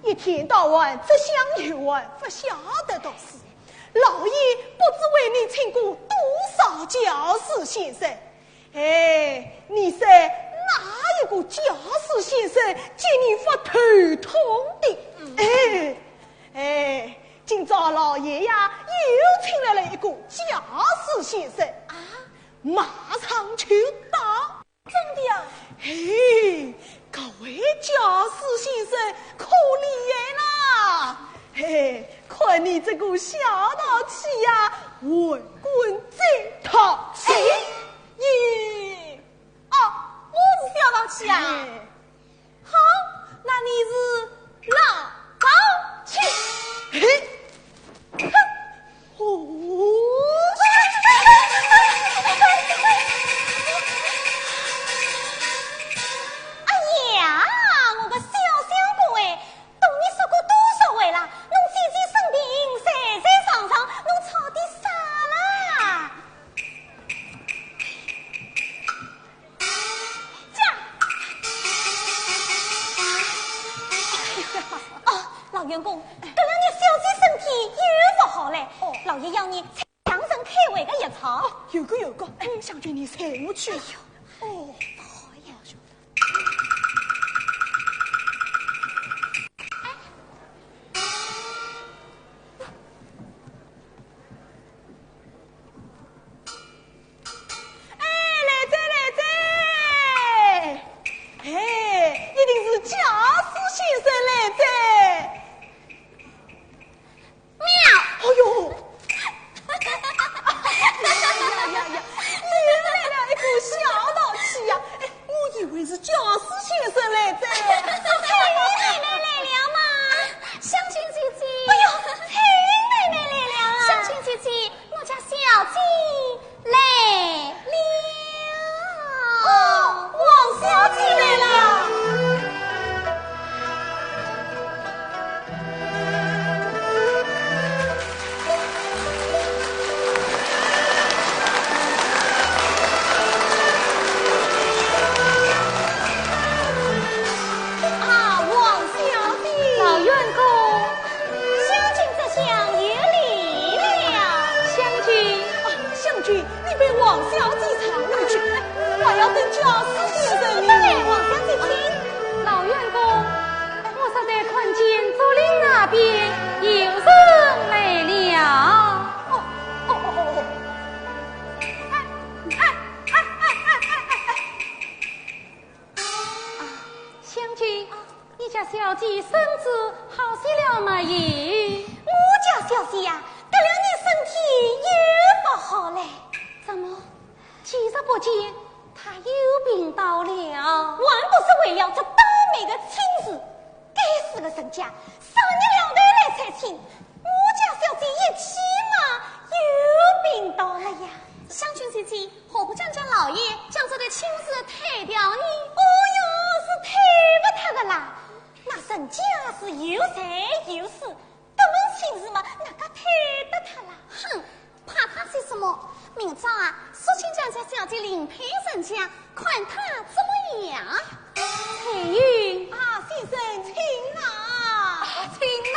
一天到晚只想游玩，不晓得读书。老爷不知为你请过多少教师先生，你是哪一个教师先生见你发头痛的？今朝老爷呀又请来了一个教师先生啊，马上去到。真的呀？各位教师先生可怜啦！看你这个小淘气呀，为官真淘气！我是小淘气啊！好，那你是老淘气。哎呀，我个小姑哎，同你说过多少回了？侬姐姐生病，晒晒伤伤，侬吵的啥啦？老员工，这两日小姐身体又不好嘞。老爷要你强身开胃的药草。有个，想叫你踩我去。不好呀。一定是教师先生来着。喵！又来了一个小淘气呀！我以为是教师先生来着。蔡奶奶来了嘛？湘君姐姐。蔡奶奶来了。湘君姐姐，我家小姐来了。王小姐来了。王小姐常回去，我要等教师先生你。王小姐请。老员工，我实在看见竹林那边有人来了。湘君，你家小姐身子好些了没有？我家小姐呀，这两年身体又不好嘞。怎么？几日不见，他又病倒了？还不是为了这倒霉的亲事！该死的人家，3日2头来才请，我家小姐一起嘛，又病倒了呀！湘君姐姐，何不将老爷将这对亲事退掉呢？是退不脱的啦！那人家是有财有势，这门亲事嘛，哪个退得脱啦？哼！怕他些什么？明早啊，苏亲将家小姐领陪人家，看他怎么样。彩云先生，请拿，请拿。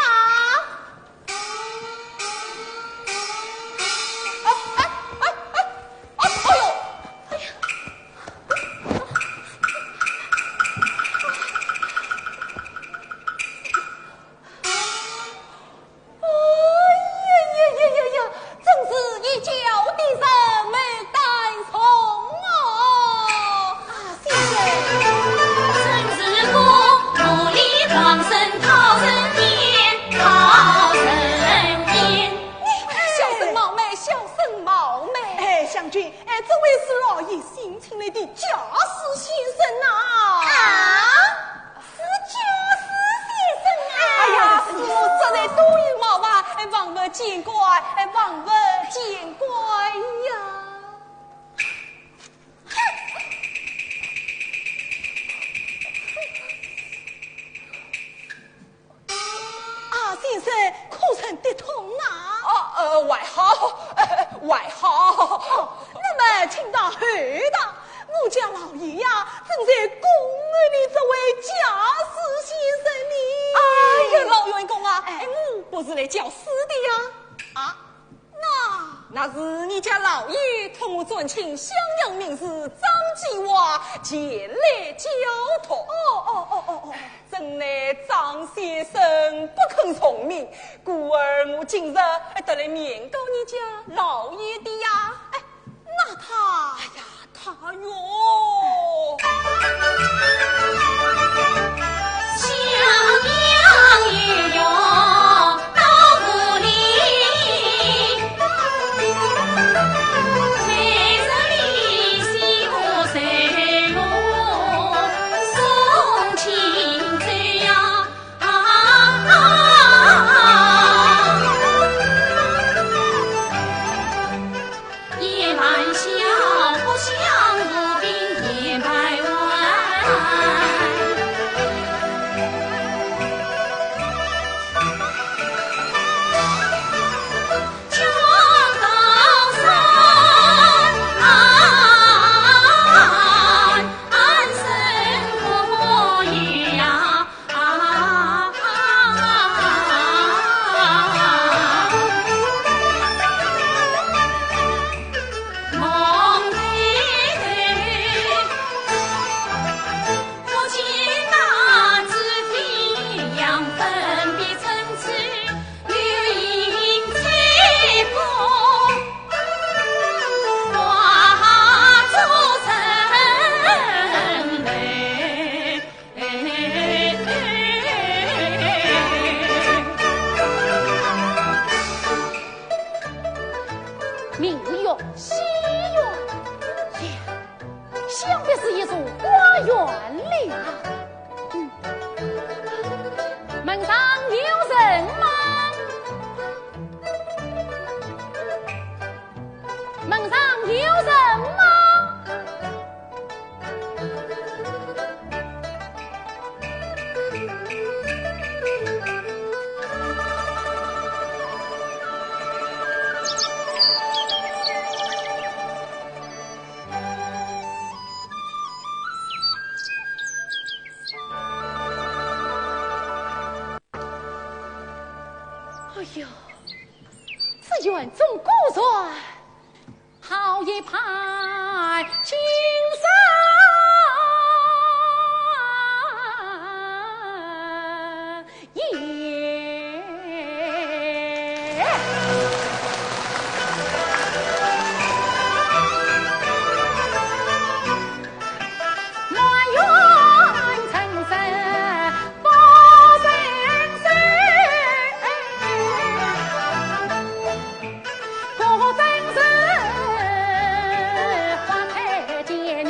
这位是老爷新请来的教师先生呐！是教师先生啊！哎呀，师傅实在多有毛吧，望不见怪，望不见怪呀！先生，可曾得痛啊？还好。那么，请到后堂，我家老爷呀，正在恭贺你这位教师先生呢。哎呀，那是你家老爷同我尊亲襄阳名士张继华前来交托。哦，真乃张先生不肯从命，故而我今日得来面告你家老爷的呀。那他，他哟，襄阳也有到故里，黑色里西湖水路送亲嘴呀，夜晚笑不相如冰夜百湾。江高山深过夜呀，梦对对，不见那知飞扬分别层次，流萤吹风，花烛成泪。明月西园，想必是一座花园了。门上有人吗？门上有人吗？哎呦，此园中古传，好一派青山夜。满园层层不胜收，果真是花开见女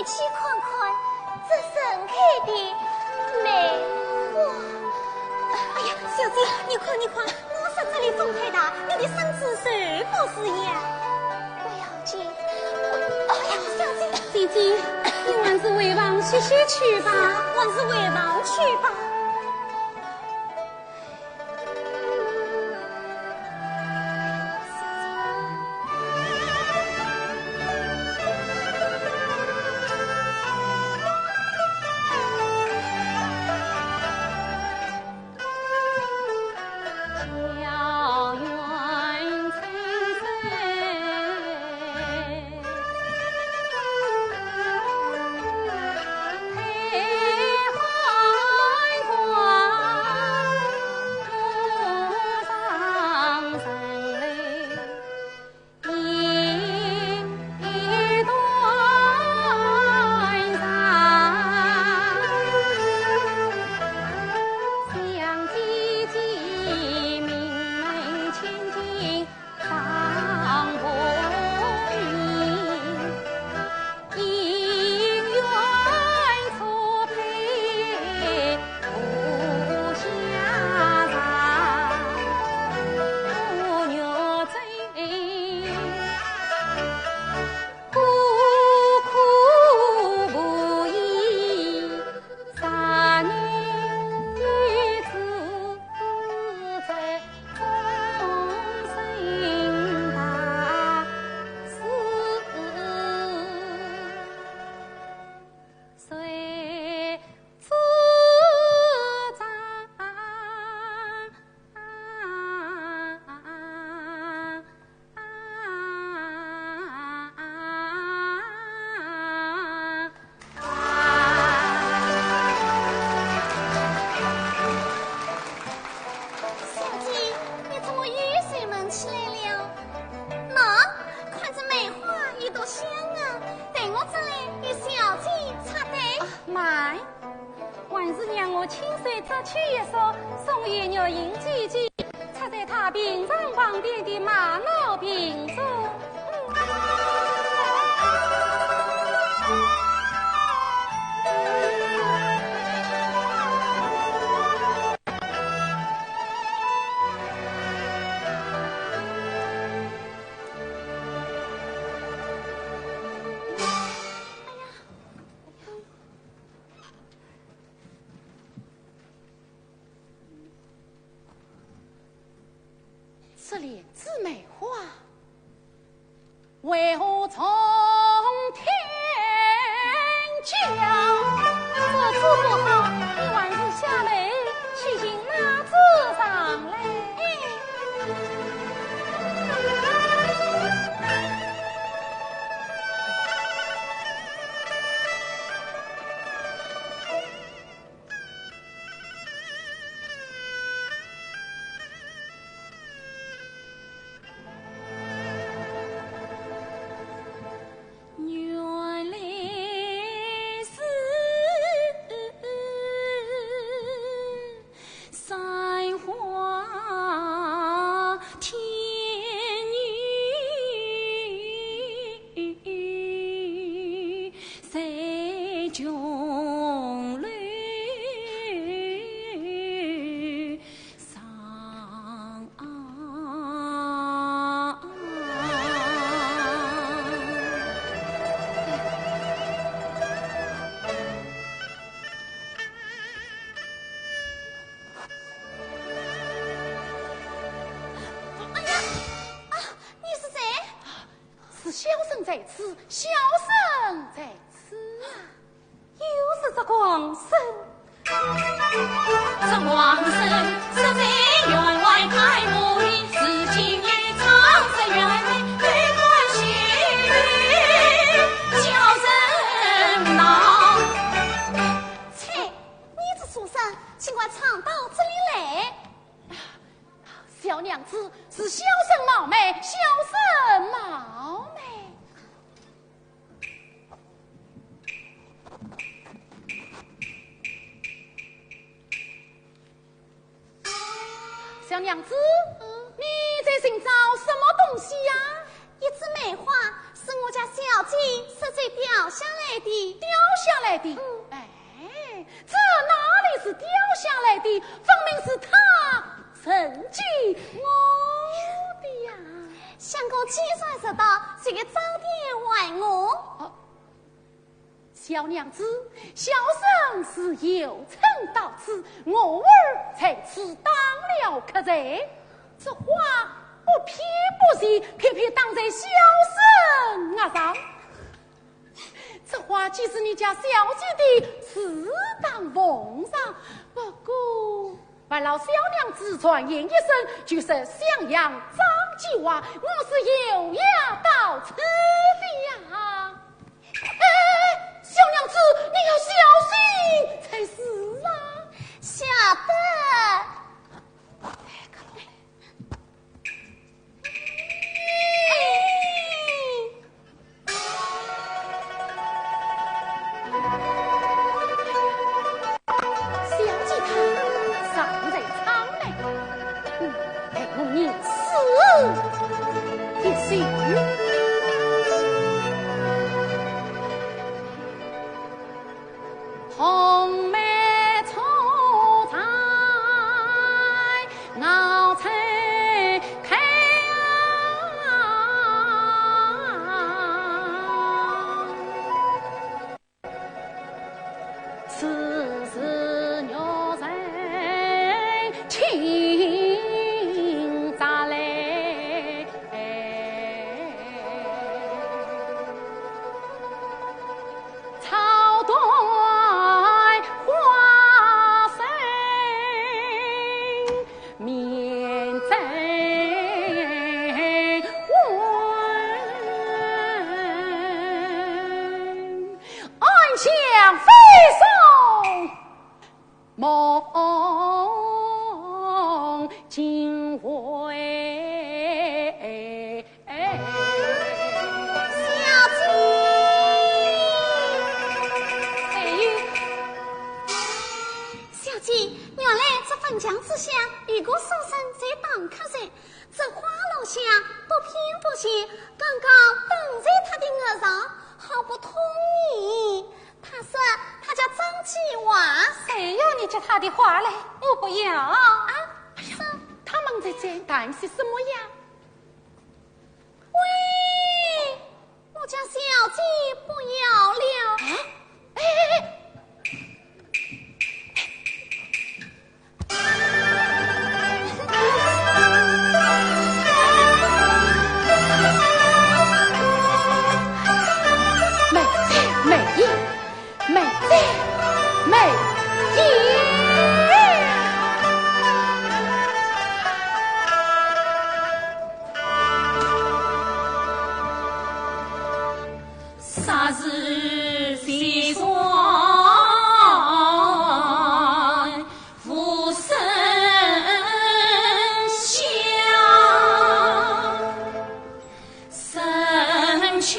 去看看这盛开的梅花。哎呀，小姐，你看，我说这里风太大，你的身子是否是呀？不要紧。哎呀，小姐，姐姐，你还是回房歇歇去吧。还是回房去吧。这莲枝梅花为何从天降？这做不好，你还是下来去寻那子上来。小生在此，小生在此啊！又是这光生，这光生是在员外开幕里，至今也藏在员内，对关系叫人恼。切，你这书生，尽管常到这里来。小娘子是小生冒昧，小生冒昧。小娘子，你在寻找什么东西呀？一枝梅花是我家小姐设在吊下来的，掉下来的。哎，这哪里是掉下来的？分明是他曾经我的呀！相公既然知道，这个早点还我。小娘子，小生是有曾到此，我儿才此当了客在。这话不偏不倚，偏偏当在小生额上。这话既是你家小姐的，自当奉上。不过，万老小娘子传言一声，就是襄阳张继华，我是有压到此的呀。哎，小娘子，你要小心才是啊！晓得。红梅错采熬成开此时鸟人情杂来草断花生面真温，暗香飞送梦惊回。分江之下，如果书生在当客人，这花落下不偏不倚，刚刚登在他的额上，好不通意。他说他叫张继华，谁要你接他的话来？我不要啊！哎呀，他们在这干些什么呀？喂，我家小姐不要了。啊！哎！啥子西双浮生相，身躯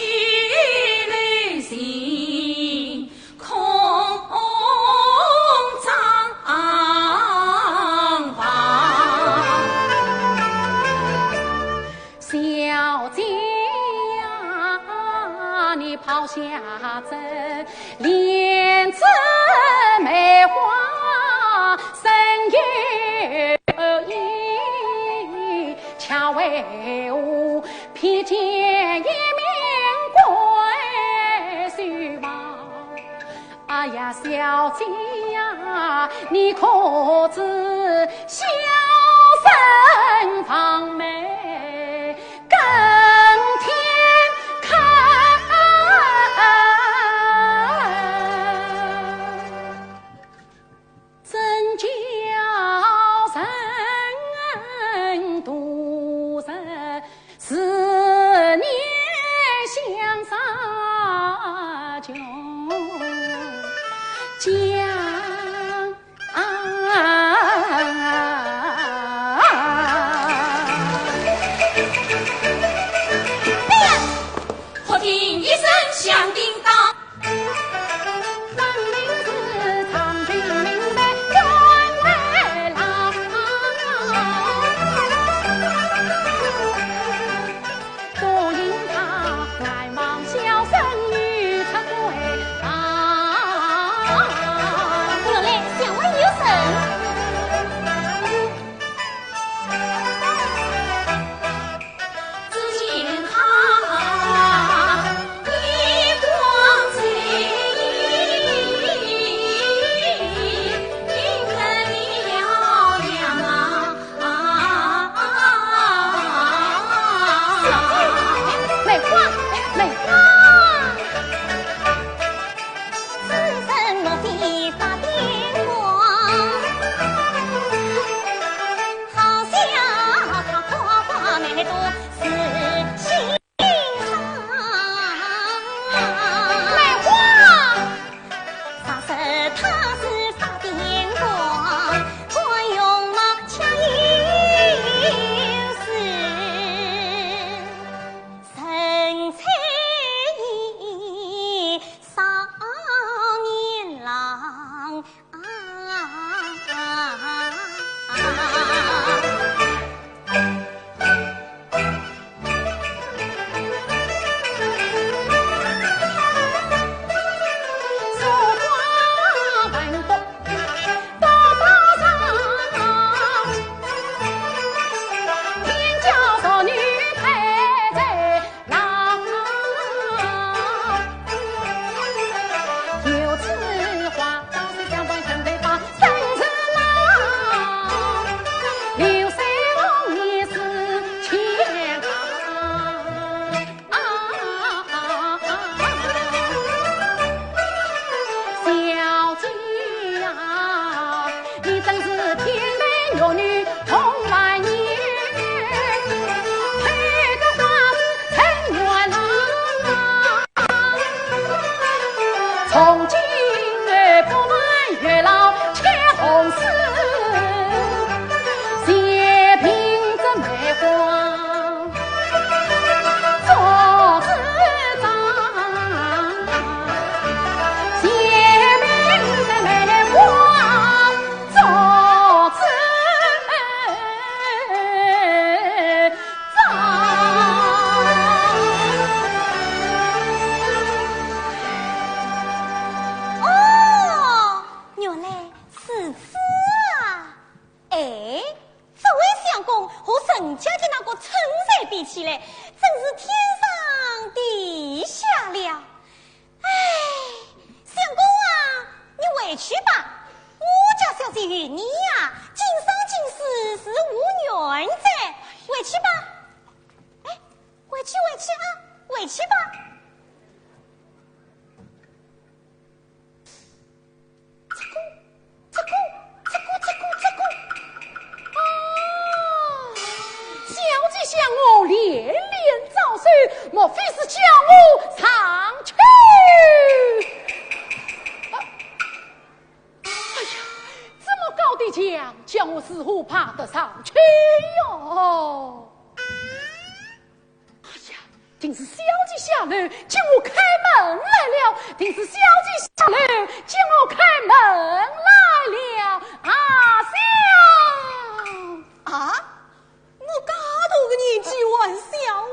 旅行空张望，小姐你抛下这莲子梅花深有意，恰为我披肩一面归须望。哎呀，小姐呀，你可知小生芳美更添真叫人独人思念相杀酒将春水比起来，真是天上地下了。哎，相公啊，你回去吧。我家小姐与你呀，今生今世是无缘在。回去吧。哎，回去啊，回去吧。向我连连招手，莫非是叫我上去？哎呀，这么高的墙，叫我似乎爬得上去哟！哎呀，定是小姐下楼叫我开门来了，定是小姐下楼叫我开门来了啊！啊！我家头个年纪玩笑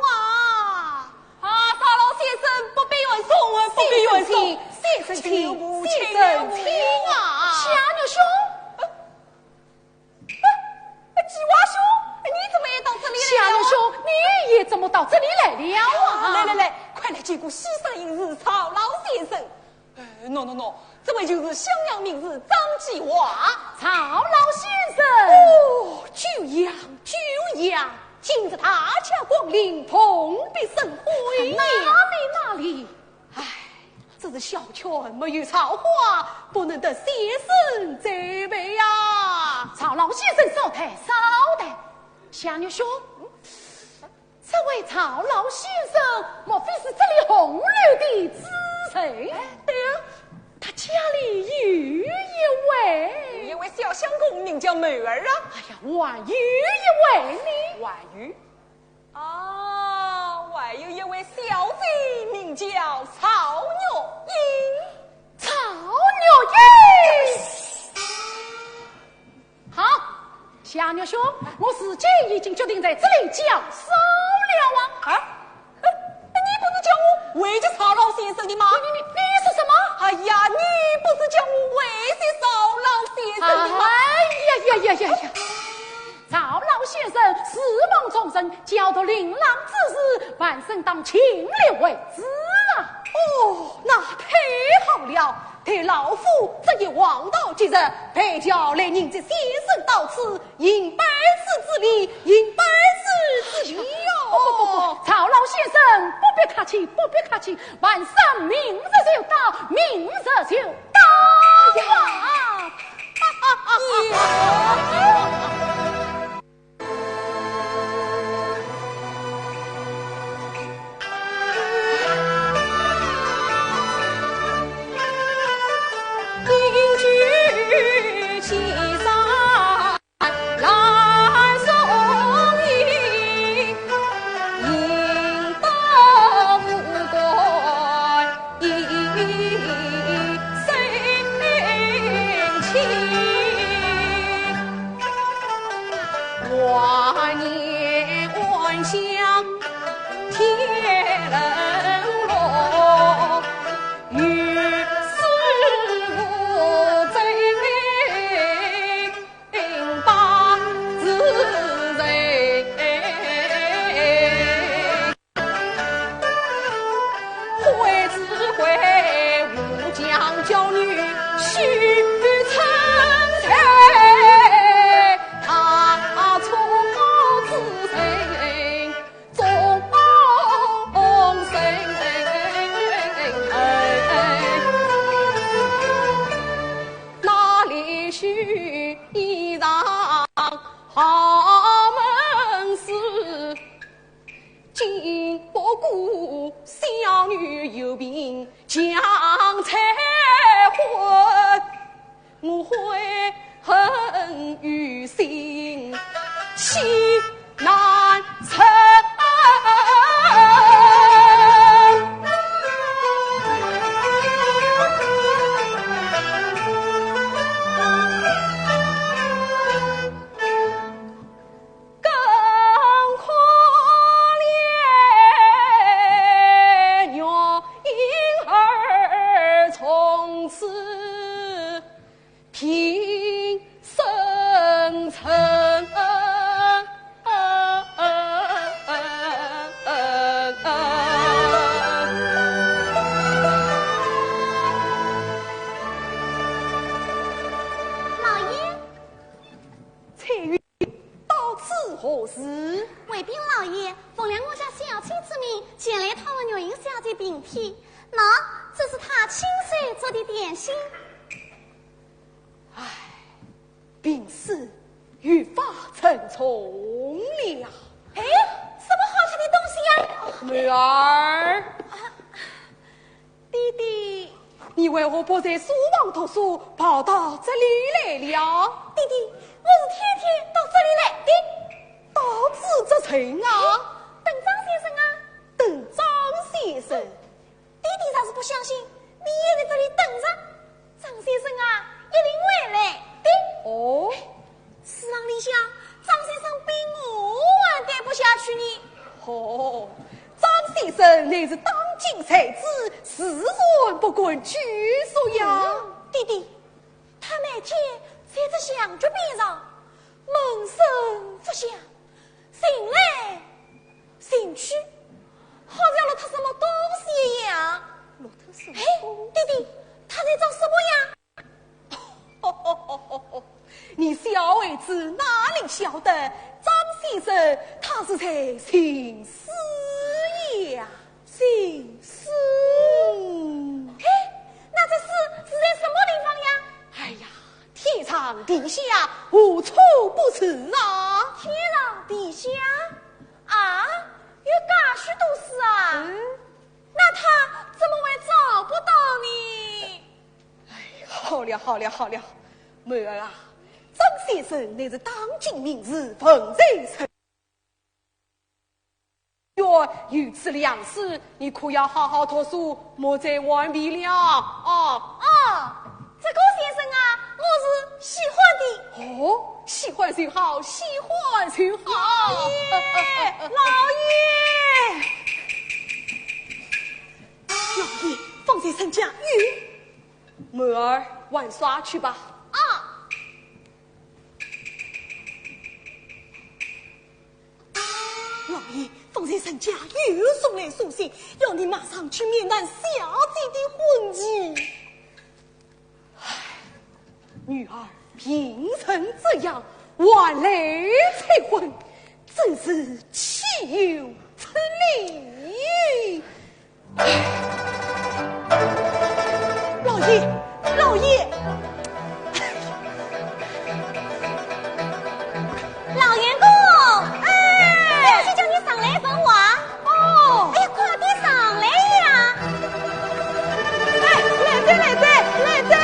啊！沙老先生不必问送啊，不必问送，先生请，先生请啊！夏牛兄，鸡娃兄，你怎么也到这里来了？夏牛兄，你也怎么到这里来了啊？来，快来接过西山营日曹老先生。喏，这位就是襄阳名士张继华，曹老先生。哦，久仰，今日大驾光临，蓬荜生辉呀！哪里？唉，这是小犬没有曹花，不能得先生责备呀。曹老先生稍待，夏牛兄，这位曹老先生，莫非是这里红楼的子谁？对呀，他家里有一位小相公，名叫美儿啊。哎呀，还有一位呢？外有一位小姐，名叫曹玉英。曹玉英，好，夏牛兄，我时间已经决定在这里交手了啊！你不是叫我为着曹老先生的吗？你说什么？哎呀，你不是叫我为着曹老先生的吗？呀！曹老先生似梦重生，教导琳琅之事，万生当亲力为之啊！哦，那太好了！待老夫这一望道今日，陪叫来迎接先生到此，迎百世之礼，迎百世之礼哟！不，曹老先生不必客气，万生明日就到，明日就到呀！平生尘。奉了我家小妾之命前来讨问月英小姐病体，那这是她亲手做的点心。唉，病死愈发沉重了。哎，什么好吃的东西呀？妹儿，弟弟，你为何不在书房读书，跑到这里来了？弟弟，我是天天到这里来的。到此这城啊？等张先生啊？等张先生。弟弟倒是不相信，你也在这里等着。张先生啊，一定会来的。哦，事实里想，张先生比我还待不下去呢。哦，张先生乃是当今才子，世人不管拘束呀。弟弟，他每天在这香烛边上，闷声不响，醒来醒去，好像落他什么东西一样。落特什么？哎，弟弟，他在找什么呀？你小孩子哪里晓得张先生他是在寻死呀？寻死。哎，那这是在什么地方呀？哎呀，天长地下，无处不是啊！天上地下啊，有噶许多事啊。那他怎么会找不到呢？好了好了好了，妹儿啊，张先生乃是当今明日奉在城。若如此良事，你可要好好读书，莫再顽皮了啊！这个先生啊，我是喜欢的。哦，喜欢就好，喜欢就好。老爷，老爷，放在身家与妹儿玩耍去吧。老爷，方才陈家又送来书信，要你马上去面谈小姐的婚期。唉，女儿病成这样，晚来催婚，真是岂有此理！老爷，老爷。老员工，小姐叫你上来问话。哦，哎呀，快点上来呀！来在。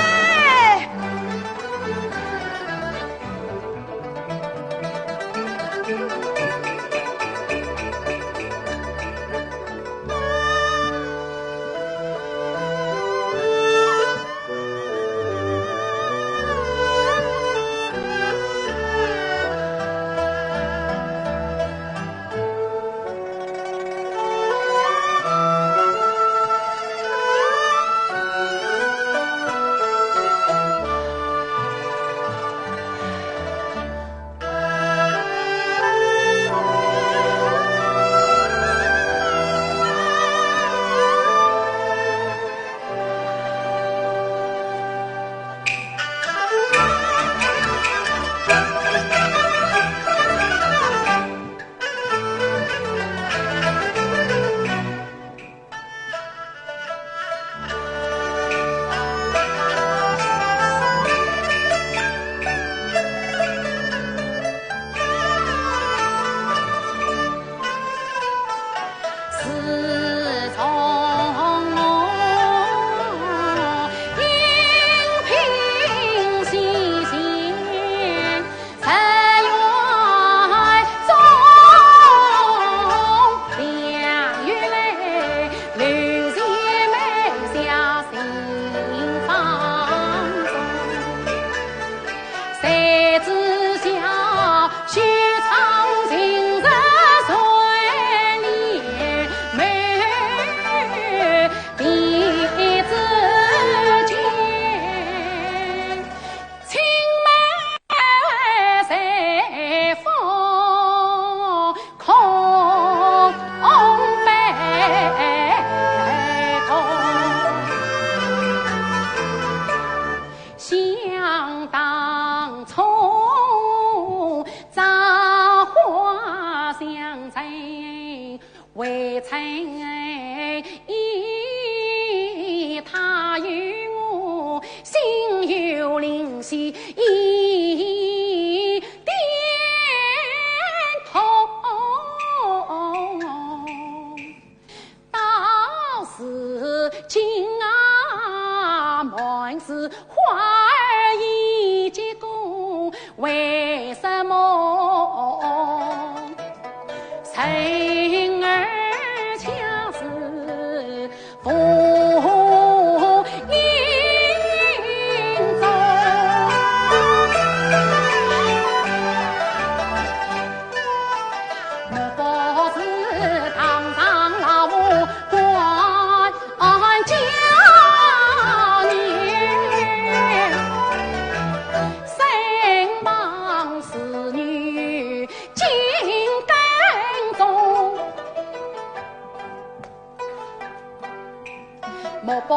为臣意，他与我心有灵犀一点通，倒是今啊满是花儿已结果，为什么人儿恰是不应中？莫不是堂上老官家女，身旁侍女紧跟踪，莫不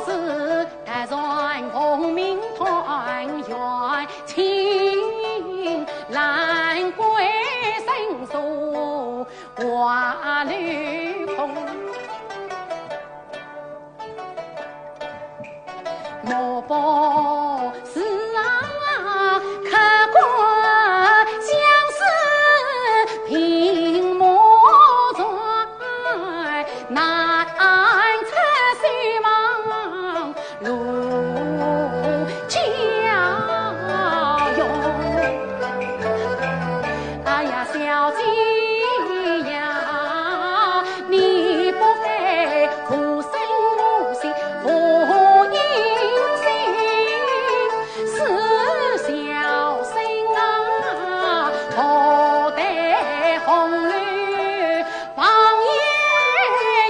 是带传功名团圆，情兰桂生疏挂绿空，莫不是啊客官相思平莫传，难测虚妄路交用。哎呀，小姐呀，你不该负身无心，负阴性，是小心啊，头戴红绿放眼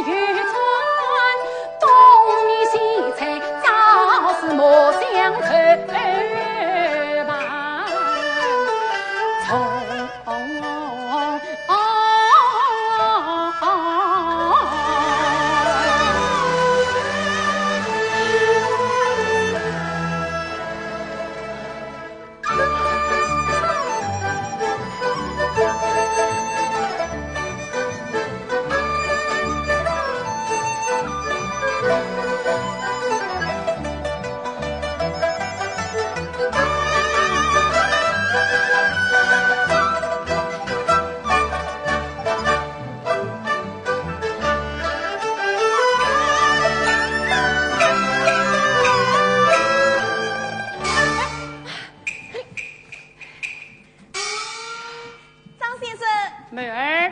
欲穿，东泥西菜早是莫相投吧。从张先生，妹儿，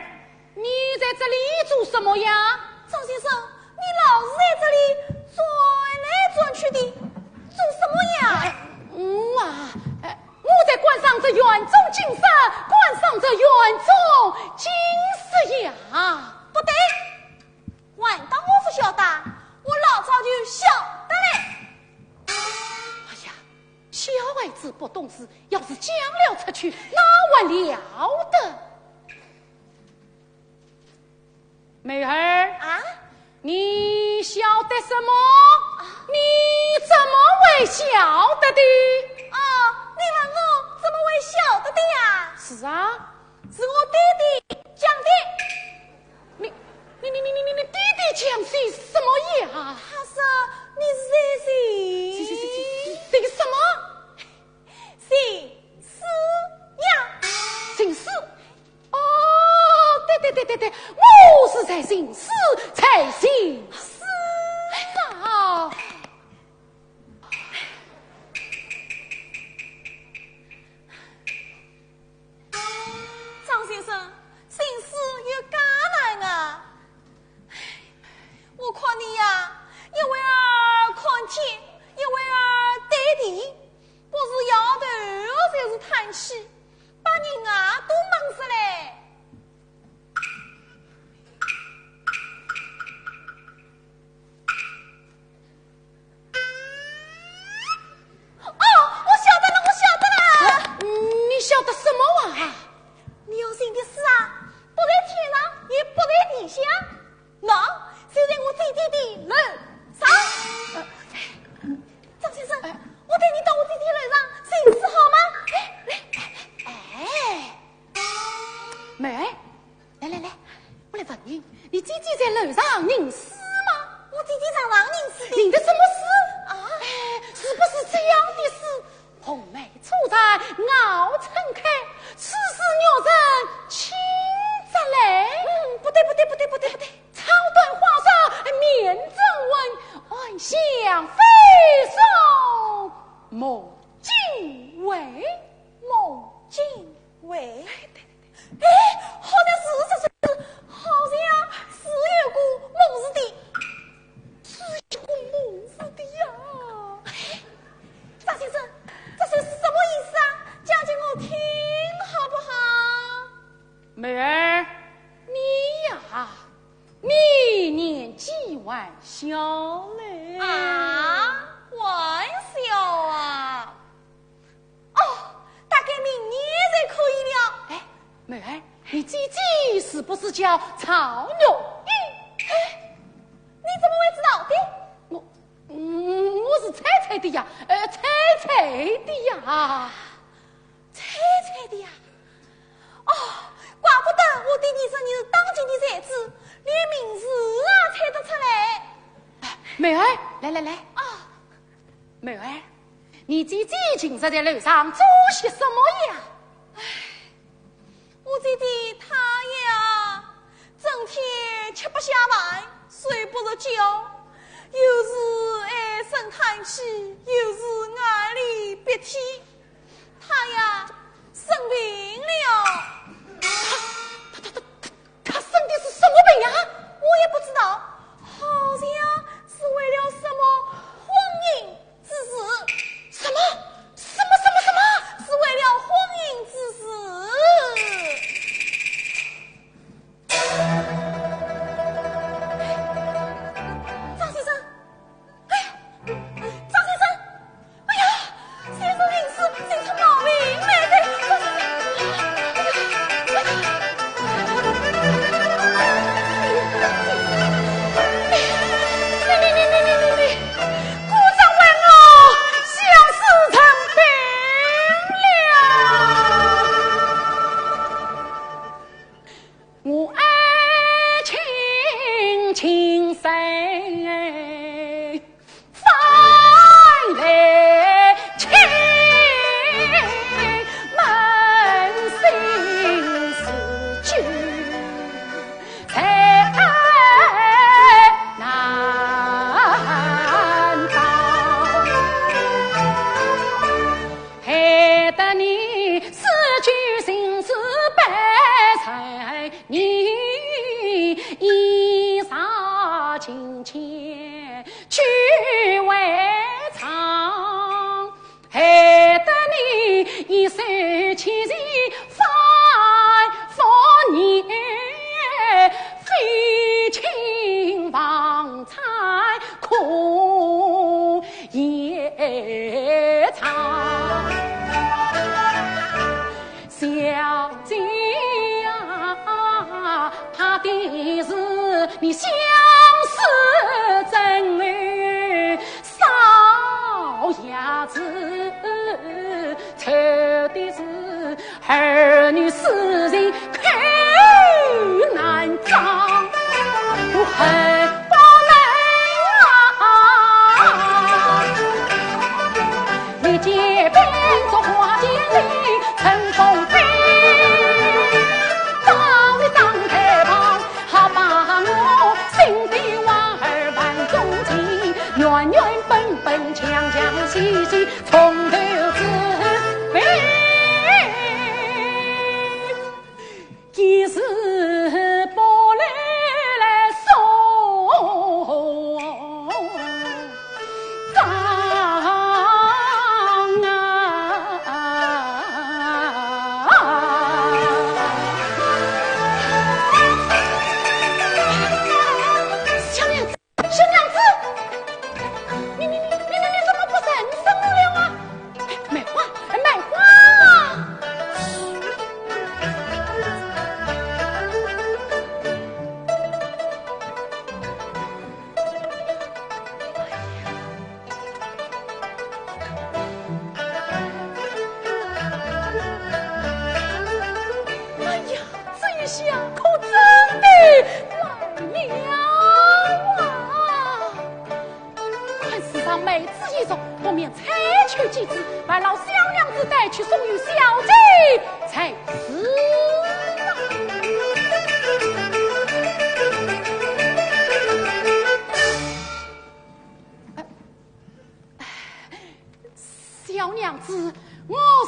你在这里做什么呀？张先生，你老是在这里转来转去的，做什么呀？我在观赏着园中景色，观赏着园中景色呀。不对，还当我不晓得，我老早就晓得嘞。哎呀，小孩子不懂事，要是讲了出去，哪还了得？妹儿啊，你晓得什么？你怎么会晓得的？哦，你问我怎么会晓得的呀？是啊，是我爹爹讲的。你弟弟讲些什么呀？他说你是这个什么？姓施呀？姓施？哦，对，我是在姓施才姓施啊。张先生，姓施有艱难啊！我看你呀，一会儿看天，一会儿对地，不是摇头就是叹气，把人啊都忙死嘞。承认，你姐姐在楼上认尸吗？我姐姐常常认尸的。认的什么尸？啊，是不是这样的事？红梅处在熬成开，此事若人亲则来。不对。长短话上面正问，暗想非送孟敬伟。好像好像是有股梦似的。张先生，这是什么意思啊？讲给我听好不好？妹儿，你呀，你年纪还小嘞啊，玩笑啊！哦，大概明年才可以了。哎，妹儿，你姐姐是不是叫曹玉英？你怎么会知道的？我是猜的呀，猜的呀。猜的呀！哦，怪不得我对你说你是当今的才子，连名字啊猜得出来。妹儿，来啊，妹儿，你姐姐今日在楼上做些什么呀？我姐姐她呀，整天吃不下饭，睡不着觉，又是唉声叹气，又是眼里鼻涕，她呀生病了。她生的是什么病呀？我也不知道，好像是为了什么婚姻之事。什么？是为了婚姻之事。张先生，张先生，哎呀，先生临死生出毛病来的。你相思真爱，少伢子愁的是儿女私情口难张，我恨不能你借变作花间里乘风飞，早已张开膀，好把我心底娃儿万种情，圆圆本本强强细细从头至尾。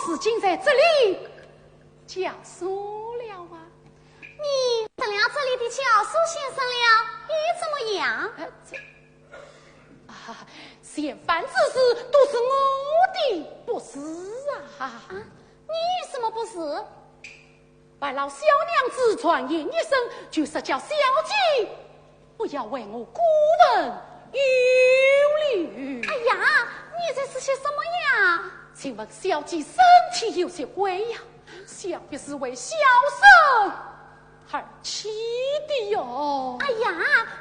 是竟在这里教书了啊！你等了这里的教书先生了，你怎么样？嫌犯之事都是我的不是啊！你有什么不是？把老小娘子传言一声，就是叫小姐不要为我顾问忧虑。哎呀，你这是些什么呀？请问小姐身体有些微呀，想必是为小生而起的哟。哎呀，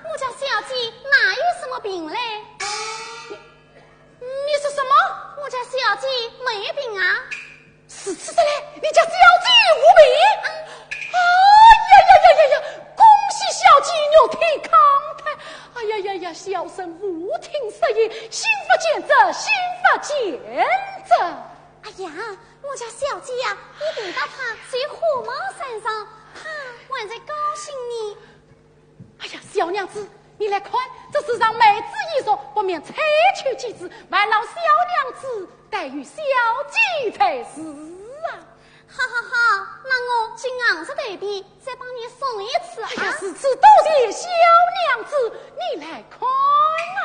我家小姐哪有什么病嘞？你是什么？我家小姐没病啊。是的嘞，你家小姐无病？呀！恭喜小姐肉体康泰！呀！小生无听失言，心不见则心不见则。哎呀，我家小姐呀，你听到她在火冒三丈，她还在高兴你。哎呀，小娘子，你来看，这是让妹子一说，不免采取机智，万劳小娘子待遇小姐才是啊！好，那我去昂着头皮再帮你送一次啊！哎呀，是多谢小娘子，你来看啊！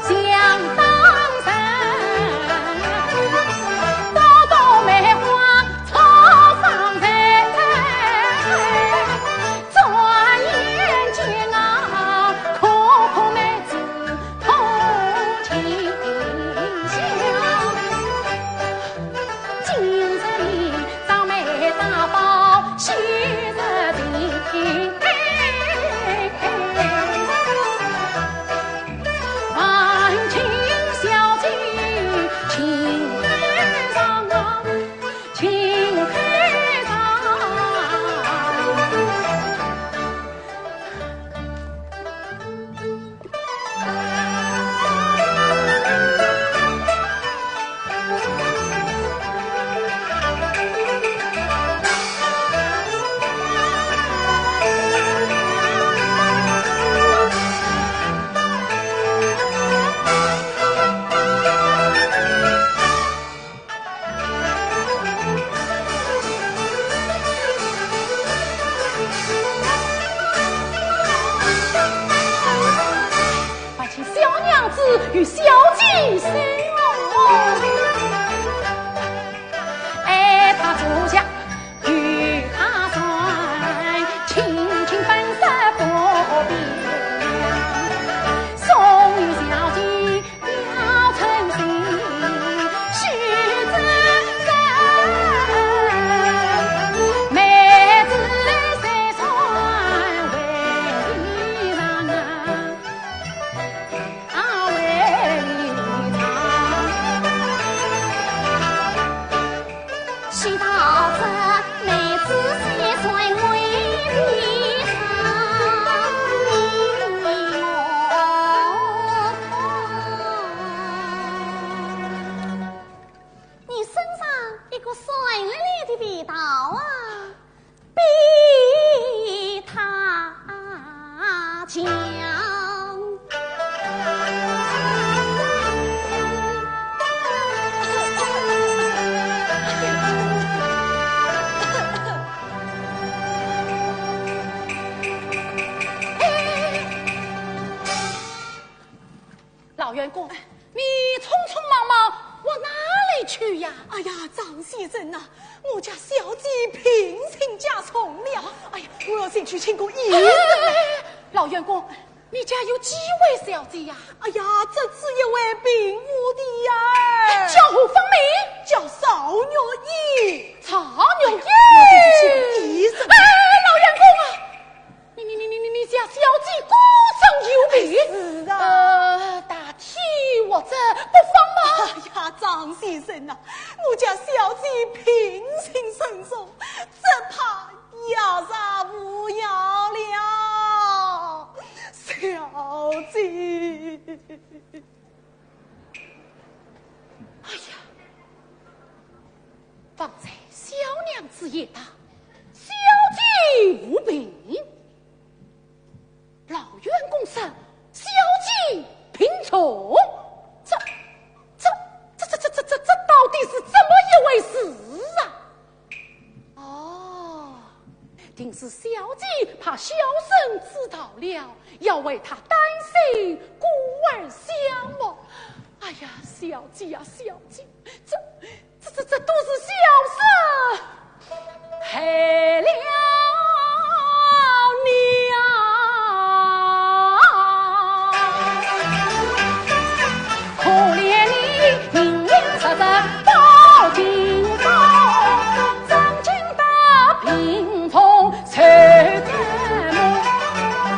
想当然，朵梅花草芳菜，转眼间啊，可妹子同情笑。今日长眉大宝，昔日的万情小姐情海上啊，情海上。还请小娘子与小姐相爱他坐下与他算，轻轻分色不必送与小姐表诚心，须知人妹子虽算为上啊，为上须道这妹子虽算为地上，你你身上一个帅丽丽的味道啊，比他强。老员工，你匆匆忙忙往哪里去呀？哎呀，张先生呐、我家小姐病情加重了。哎呀，我要先去请个医生。老员工，你家有几位小姐呀？哎呀，这只一位病妇的呀，叫何芳名？叫邵玉英。曹牛我得去请个医生。老员工啊，你家小姐孤身有病？是啊。大体或者不妨吗？哎呀，张先生呐、我家小姐病情深重，只怕要啥不要了，小姐。哎呀，方才小娘子也道小姐无病，老员工说小怕小生知道了，要为他担心，故而相望。哎呀，小姐呀，小姐，这都是小生害了你啊！可怜你明明实实报警中，张金的屏风受折磨，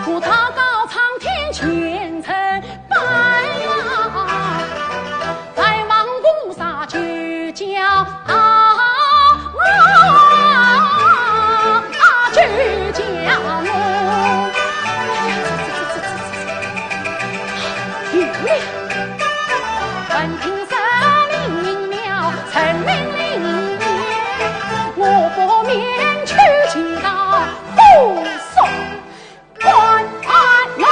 故他告苍天前程败呀，在王宫杀就叫去家奴。有了，本庭神灵应了，陈明灵验，我不免去请到护送关安楼。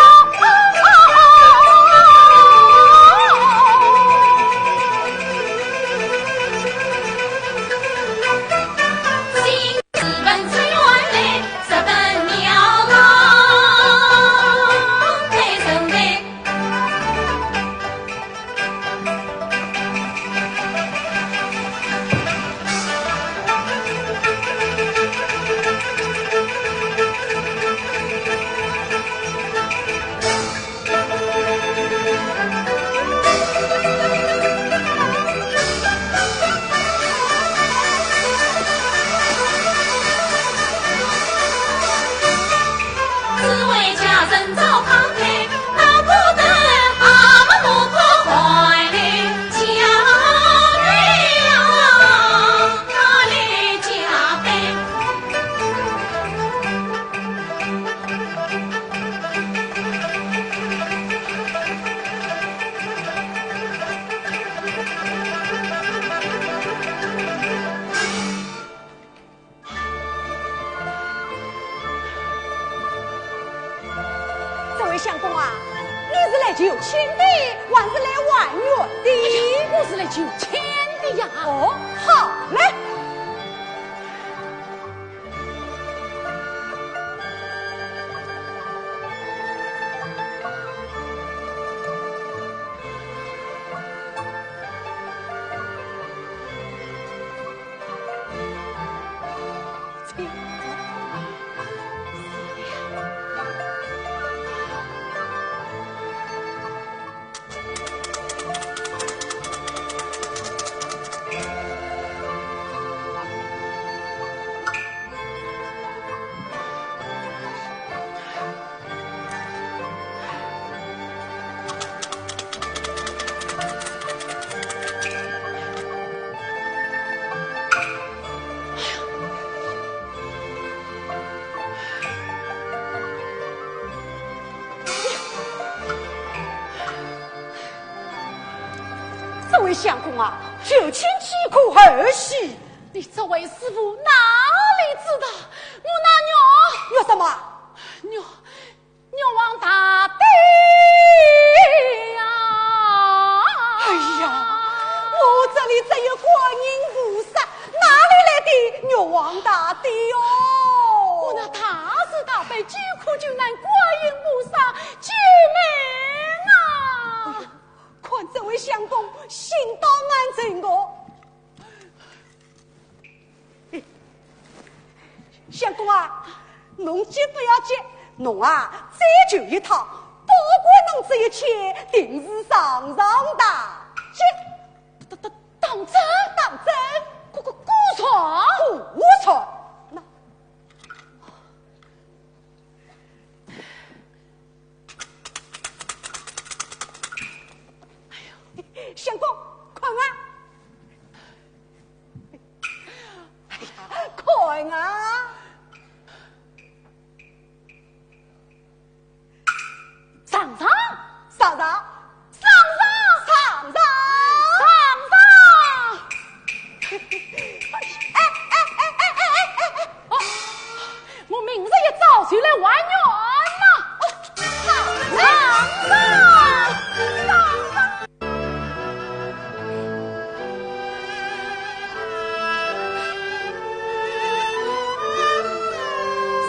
相公啊，你是来求亲的，还是来挽约的？我是来求亲的呀。哦，好嘞。这位相公啊，求亲岂可儿戏？你这位师傅哪里知道我那有什么？牛王大帝呀！哎呀，我这里只有观音菩萨，哪里来的牛王大帝哟？我那大慈大悲救苦救难观音菩萨救命啊！看这位相公心到难成我。相公啊，侬急不要急，侬啊再求一趟，不管侬这一切，定是上大吉。当真，过错，不错。那相公，快啊！哎呀，快啊！上上。我明日一早就来还愿了。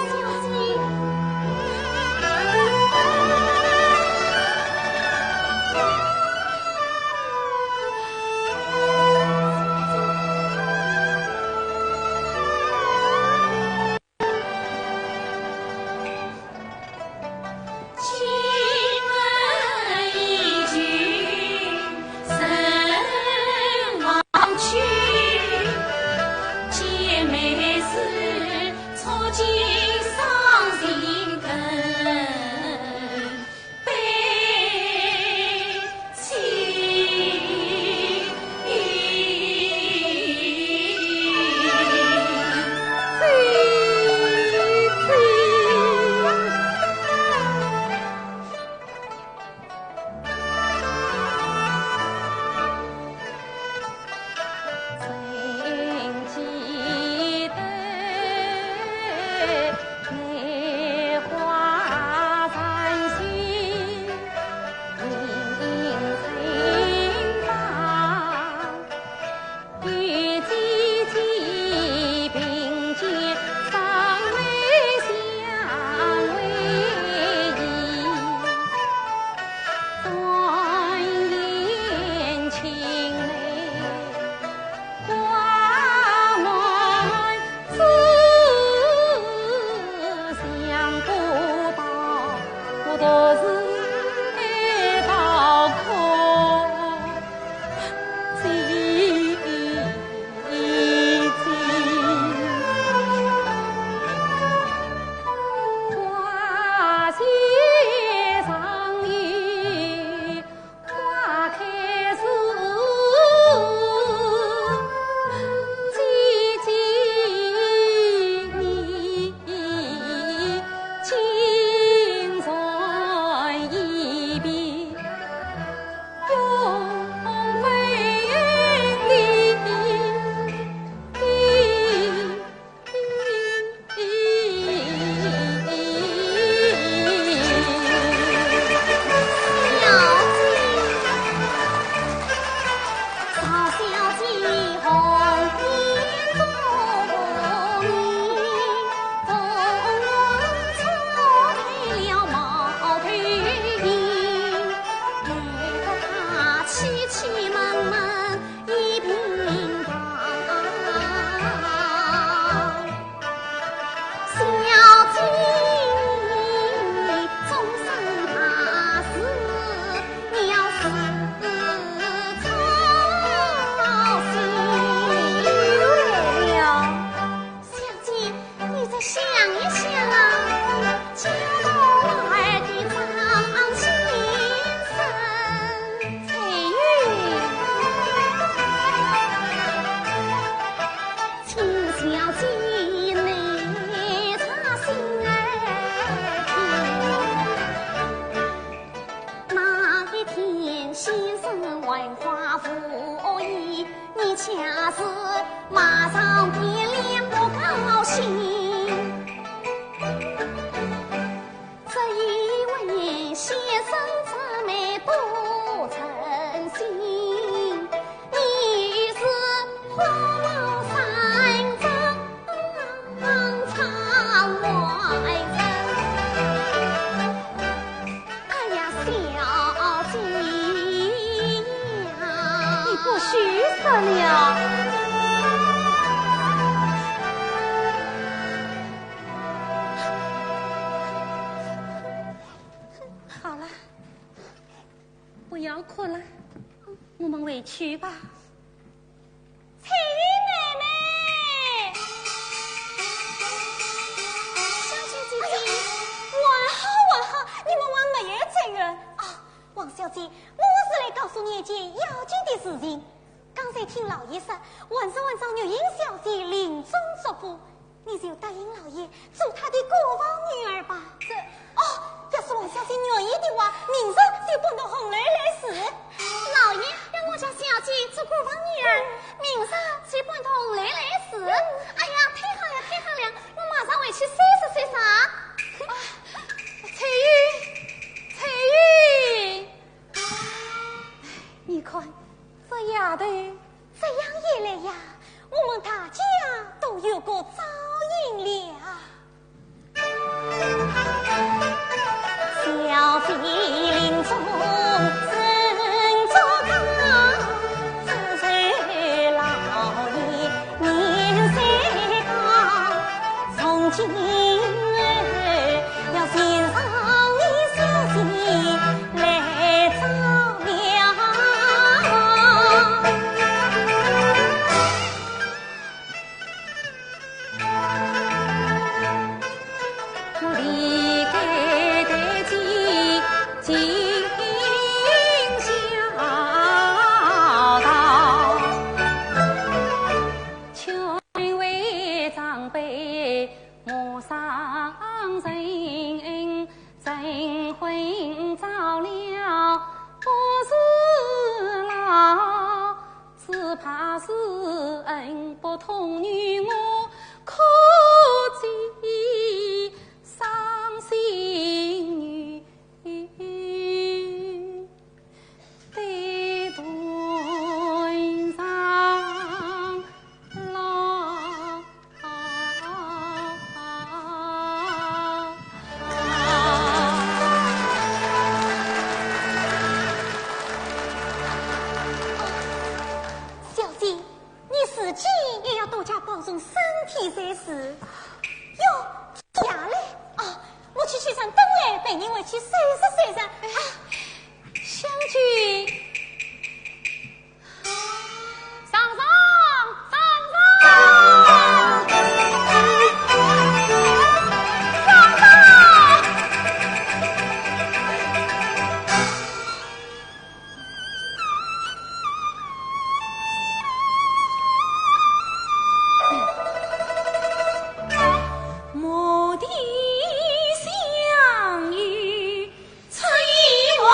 小姐。马上变脸不高兴。这一位先生姊妹多诚心，你是花帽山长长外人。哎呀，小姐呀，你不许死了！好了，不要哭了，我们回去吧。翠玉妹妹，小姐姐姐，晚好，你们往哪儿走啊？啊，王小姐，我是来告诉你一件要紧的事情。刚才听老爷说，晚上玉英小姐临终嘱咐，你就答应老爷做她的国王女儿吧。要是王小姐愿意的话，明日就搬到红楼来住。老爷让我家小姐做国王女儿，明日就搬到红楼来住。哎呀，太好了，我马上回去收拾翠玉，你看这丫头这样一来呀，我们大家都有个照应了。小妃临终身作钢，自受老爷年岁高，从今要献上你小姐来照料。我离开的今孝道，劝为长辈莫伤人，真婚早了不是老，只怕是恩不同于我可见伤心女对端上老。小姐，你自己也要多加保重身体才是。哟，呀嘞！啊，我去上灯来，陪你回去收拾。啊，相聚。上！蓦地相遇翠湾。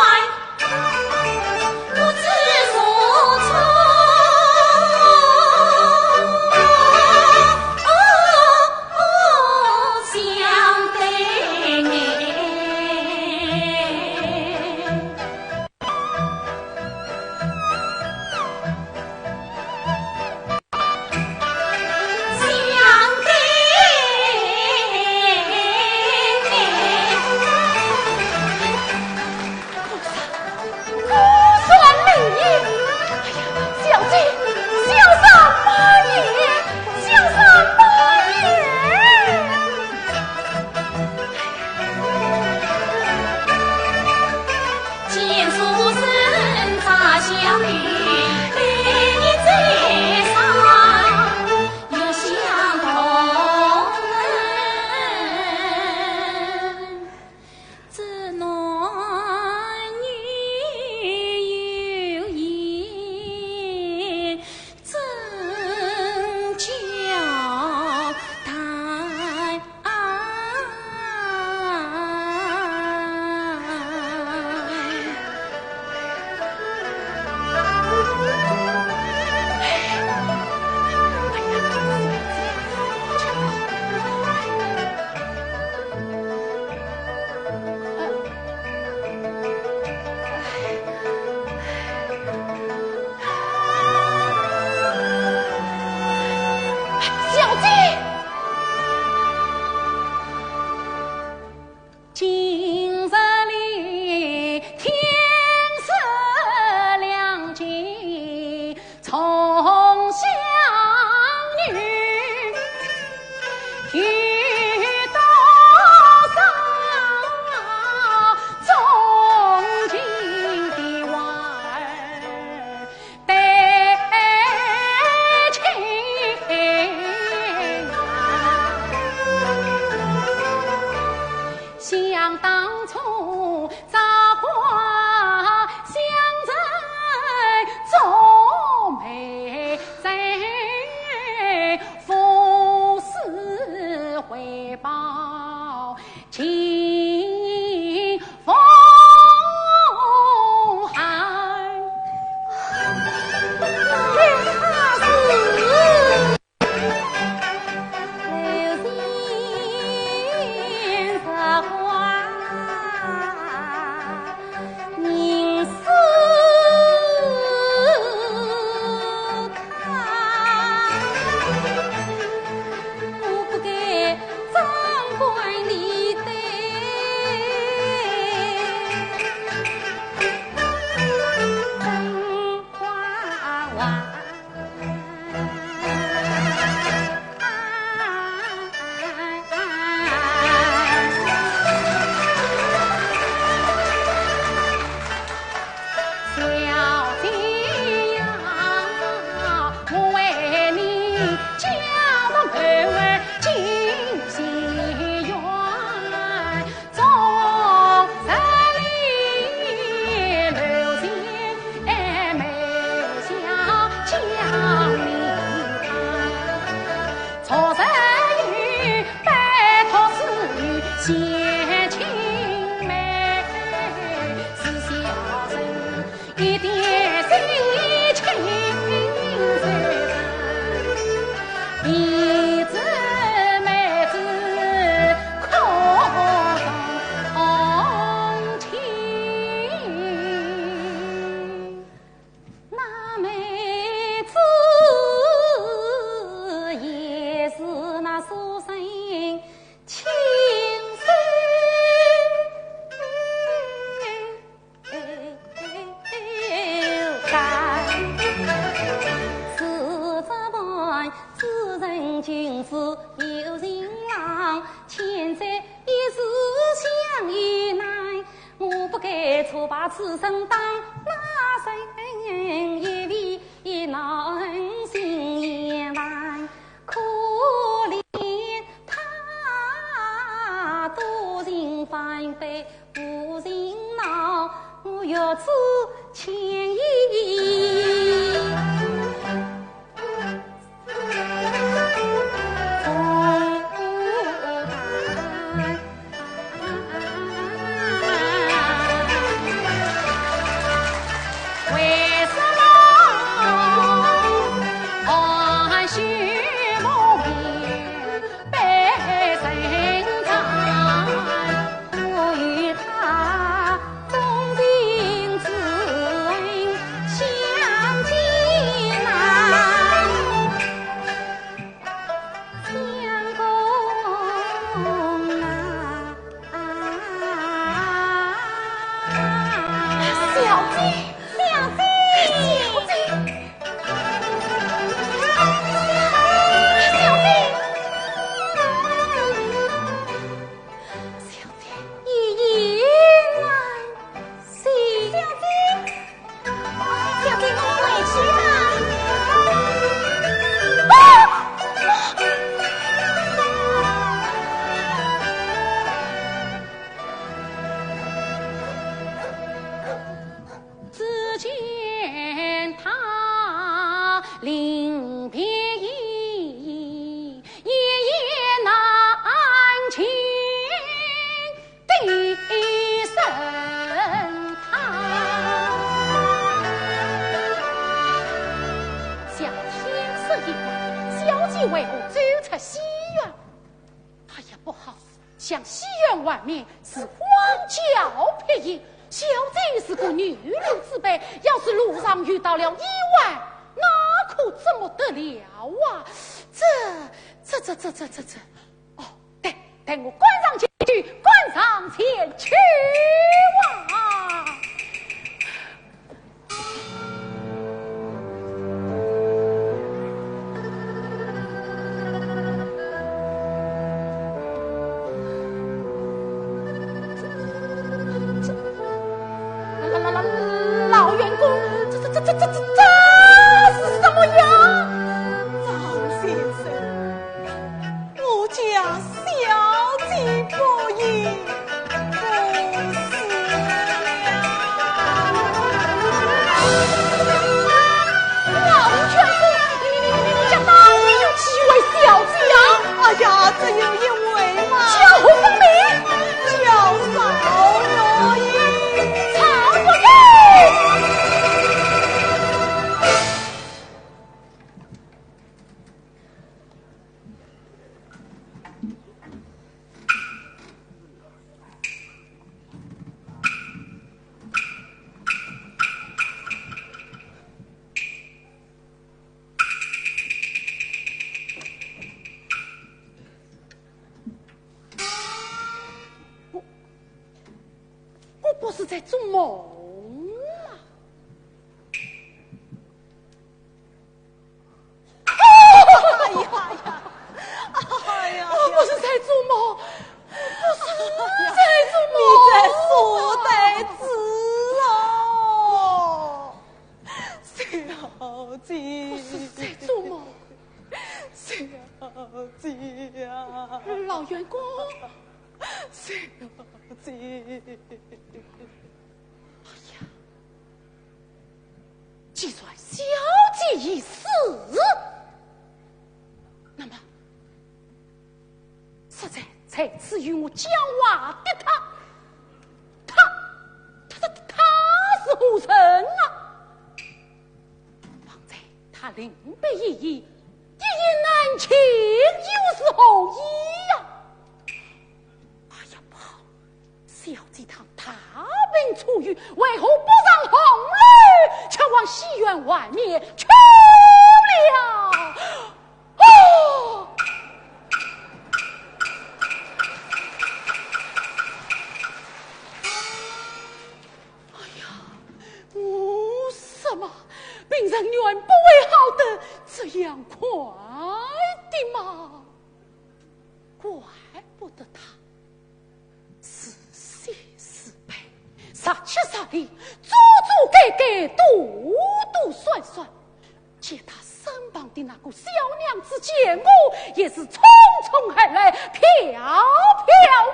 贤妻美是小人，一点心情虽深，一枝梅子可动情。那梅子也是那书生亲手干，是这般知人君子有情郎，千载一时相遇难。我不该错把此生当那人，一为一恼恨心也烦，可怜他多情反背无情恼，我欲知前意。为我走出西园，哎呀，不好！向西园外面是荒郊僻野，小姐是个女流之辈，要是路上遇到了意外，那可怎么得了啊？这，哦，对，等我关上前去，关上前去哇！老员工，这是什么呀？张先生，我家小姐不依，不死了。老员工，你家哪里有几位小姐呀？哎呀，只有一位嘛。叫何方名？叫邵若英。曹若英。我不是在做梦吗？哎呀，我不是在做梦，我不是在做梦，你在说呆子喽，小姐，我是在做梦。小姐呀，老员工，小姐，哎呀，既然小姐已死，那么实在才赐予我讲话的他是何人啊？方才他临别一役，一言难尽，又是何意呀？哎呀，不好！小鸡堂大病初愈，为何不让红女前往戏院外面去了？哦！哎呀，为什么病人原不会好得这样快的吗？怪不得他是喜是悲，杀气杀力，足足改改，度度算算，借他身旁的那个小娘子见我，也是匆匆而来，飘飘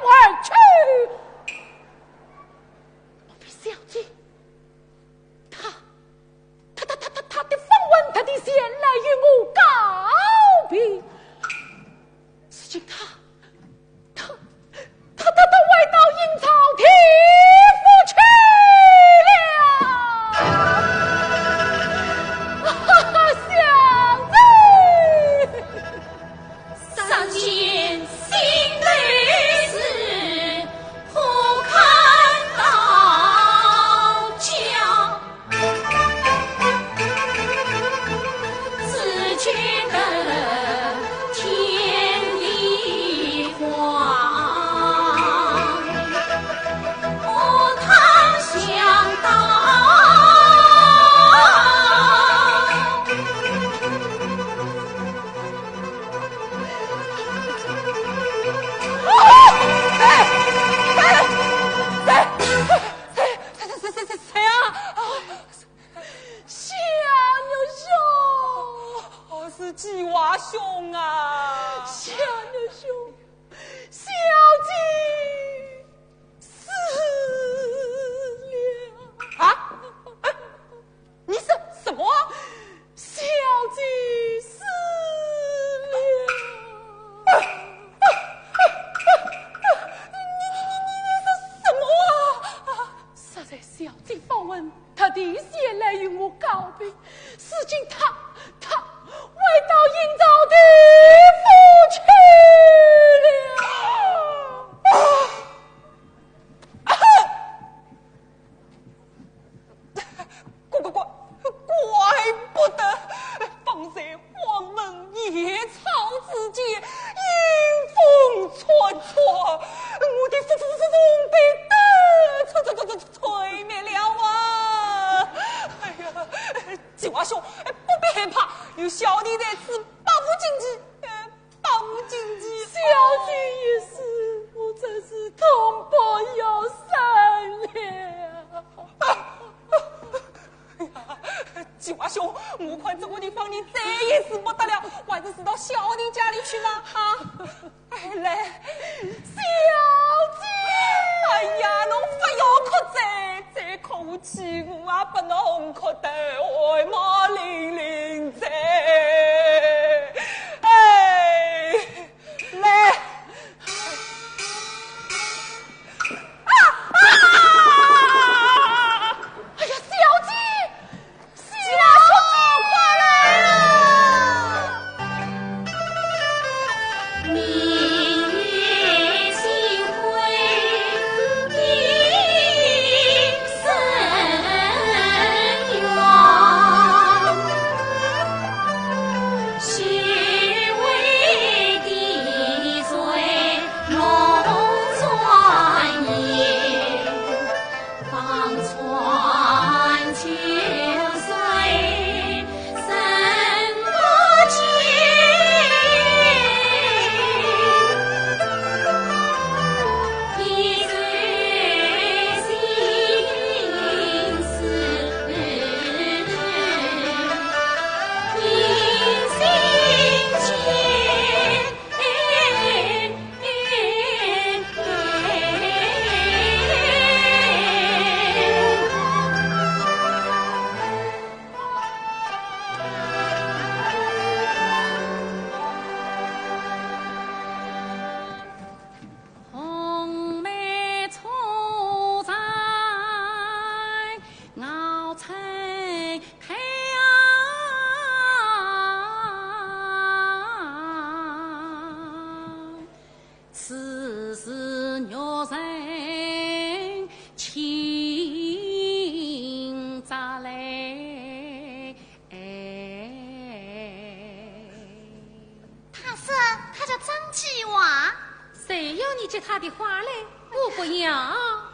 而去。莫非小姐，他的访问，他的先来与我告别，如今他外到阴曹地府去了。上见新律师不看到家，只觉得天地荒。我倘想到谁啊？小牛兄，是季娃兄啊！小牛兄，小姐死了啊！你是什么？小姐死了。你是什么啊？实在小姐访问，他的先来与我告别，如今他回到阴曹地府去怪不得方才黄门野草之间，阴风绰绰，我的被吹灭了啊！哎呀，季娃兄，不必害怕，有小弟在此保护经济，保护经济。小姐也是，我真是痛不欲生了。季娃兄，我看这个地方你再也死不得了，还是死到小弟家里去吧，哈！来，小姐，哎呀，侬不要哭再哭起，我也不能哭得爱马伶仃在。哎，来。哎呀，小姐，小姐，快来啊！明月星辉映深渊，计划？谁要你接他的话嘞？我不要。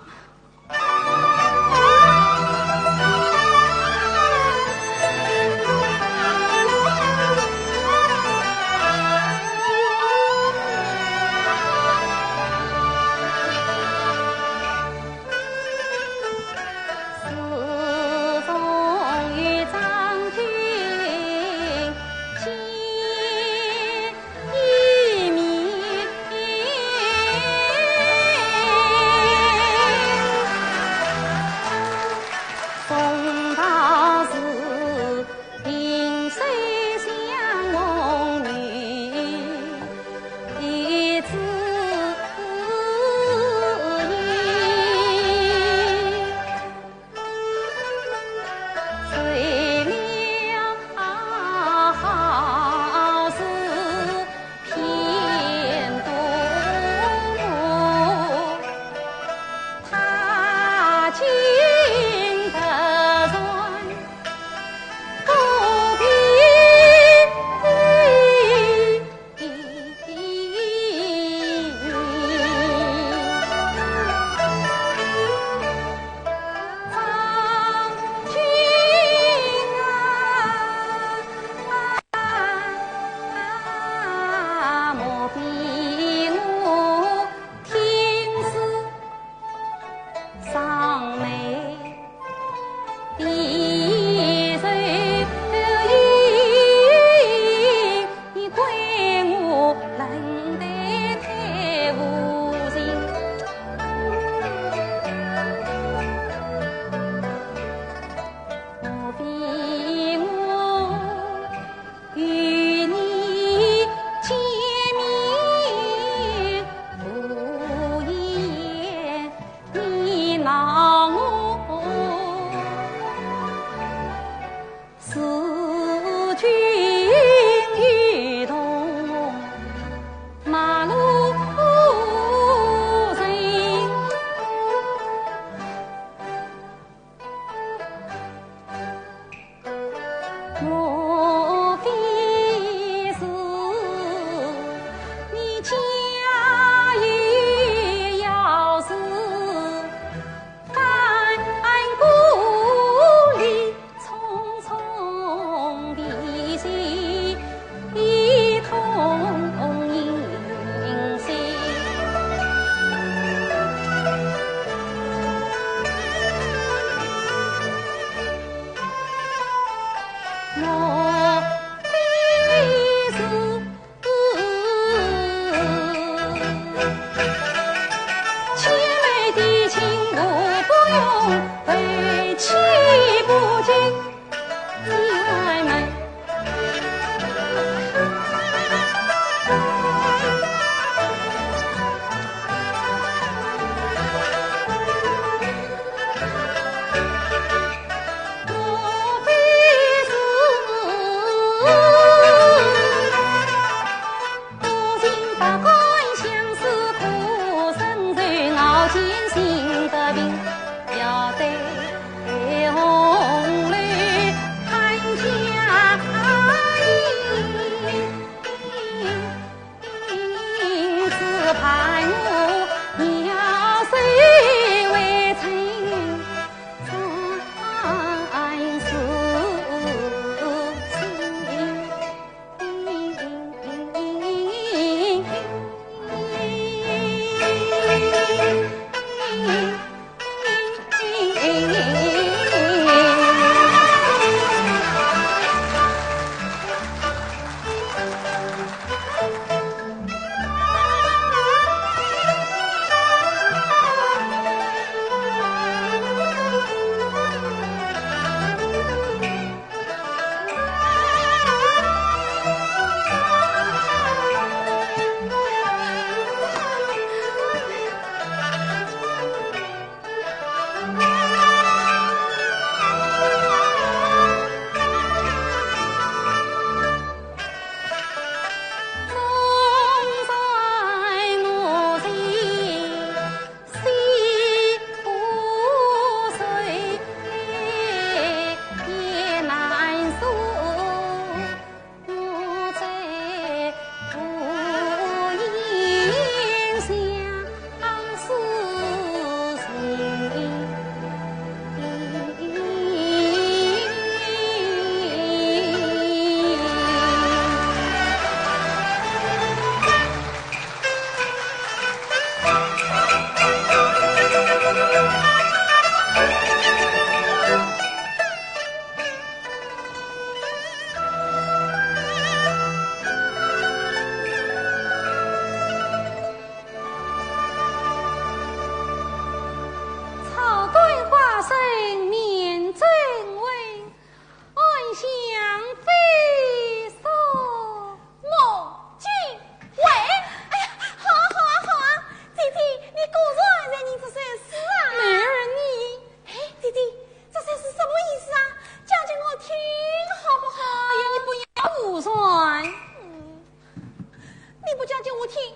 你不讲给我听，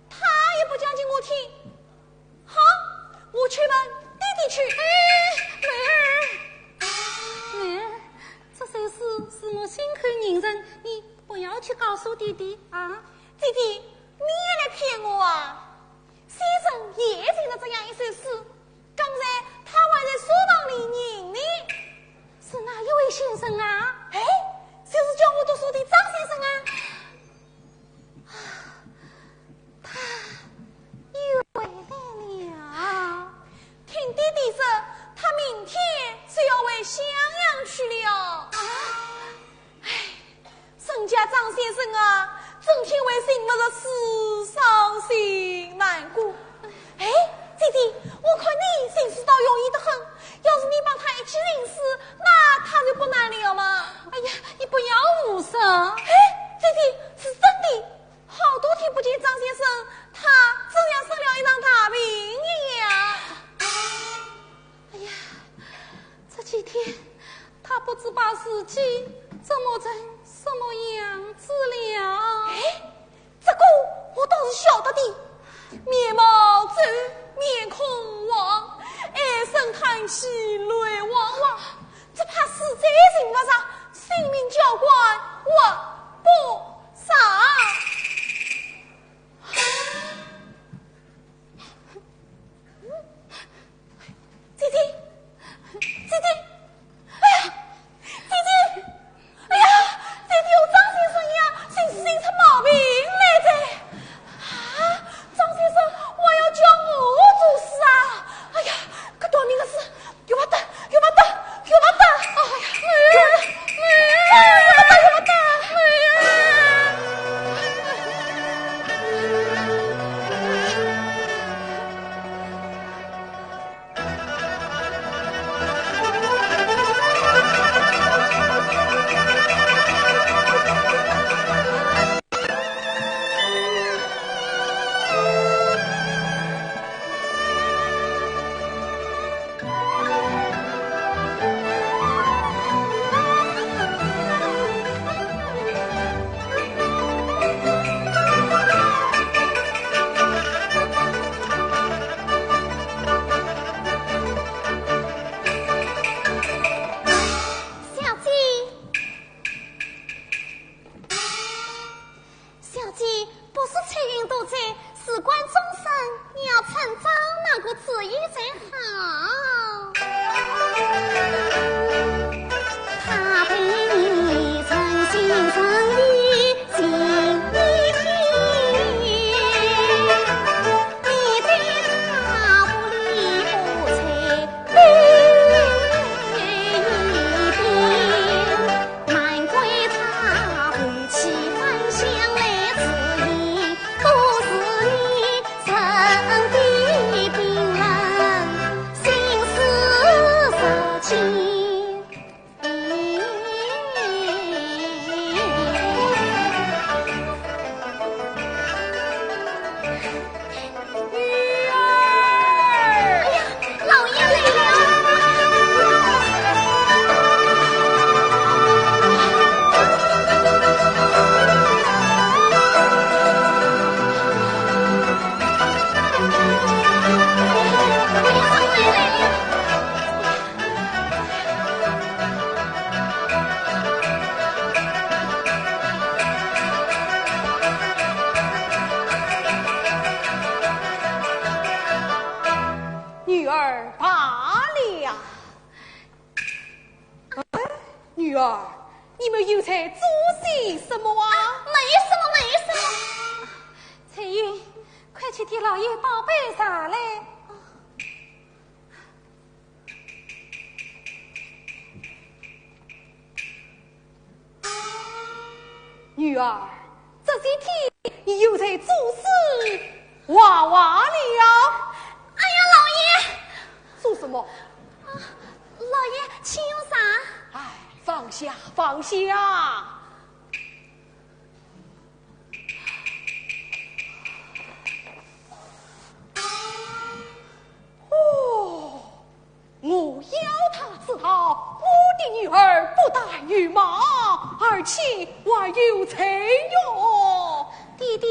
他也不讲给我听。好，我去问弟弟去。妹儿，这件事是我心口认人，你不要去告诉弟弟啊！弟弟，你也来骗我啊！先生也写了这样一首诗，刚才他还在书房里念呢。是哪一位先生啊？哎，就是教我读书的张先生啊。他又回来了。听弟弟说，他明天就要回襄阳去了。哎，沈家张先生啊，整天为新闻的事伤心难过。哎，弟弟，我看你心思倒容易得很，要是你帮他一起认识，那他就不难了嘛。哎呀，你不要胡说！哎，弟弟，是真的，好多天不见张先生，他这样生了一场大病一样。哎呀，这几天他不知把自己怎么成什么样子了。哎，这个我倒是晓得的，面貌皱，面孔黄，唉声叹气，泪汪汪，这怕是在人物上性命交关，活不上。姐姐，姐姐，哎呀，姐姐，哎呀，姐姐有张先生一样，心出毛病来着。啊，张先生，我要叫我做事啊！哎呀，可多明的事，有不得，有不得，有不得！哎呀，有不得，有不得！女儿罢了。女儿，你们又在做些什么啊？没什么，没什么。彩云，快去替老爷倒杯茶来。女儿，这些天你又在做事娃娃了？哎呀，老爷，做什么？老爷，请用啥？哎，放下，放下。哦，我要他知道我的女儿不但羽毛，而且还有才哟。弟弟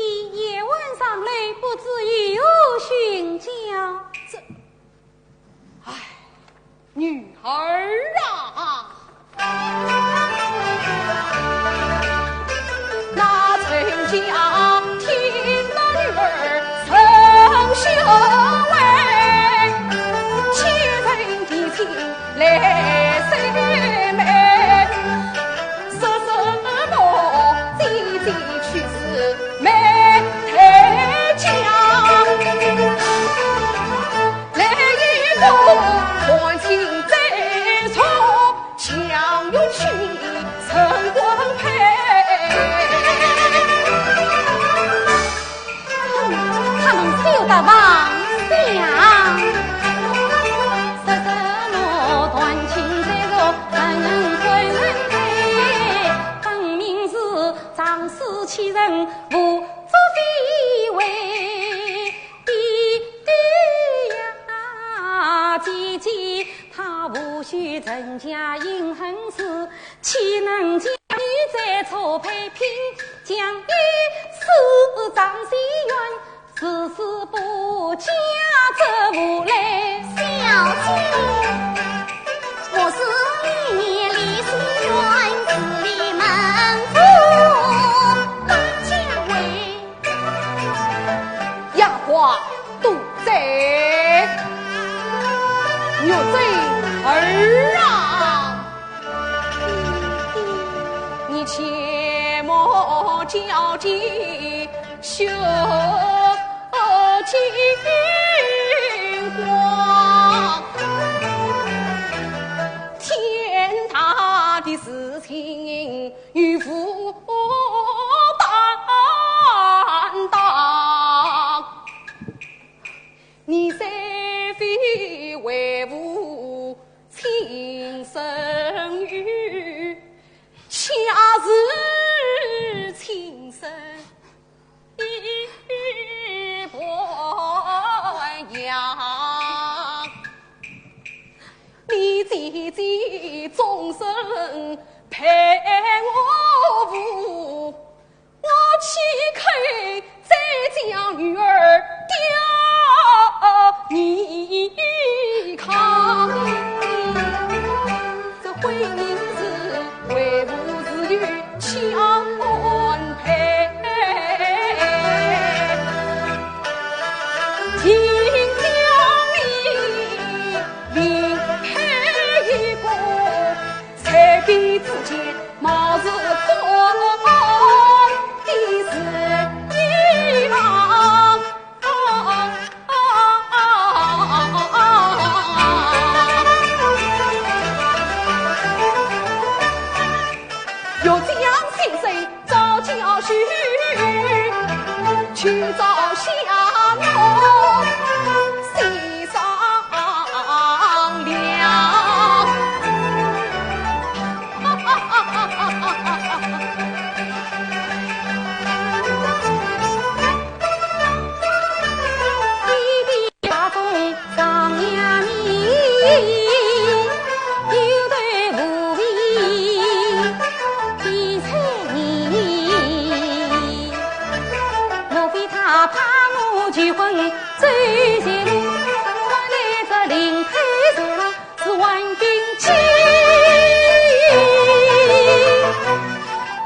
此事不家则无来。小姐，我是你李心愿子里门妇关家为丫鬟杜贼，有罪儿啊！你切莫交际羞金光，天大的事情与父担当，你虽非为父亲生育，恰是亲生一般样。你姐姐终身陪我父，我岂肯再将女儿丢你康？这婚姻是为父子女相配，今将你另配一个，才给自己貌似错的是一郎。又将心碎早教训，去找下我心上凉。弟弟家中上呀你，有对无为比彩你，莫非他怕我结婚走邪路，换来这灵配手郎是万金金。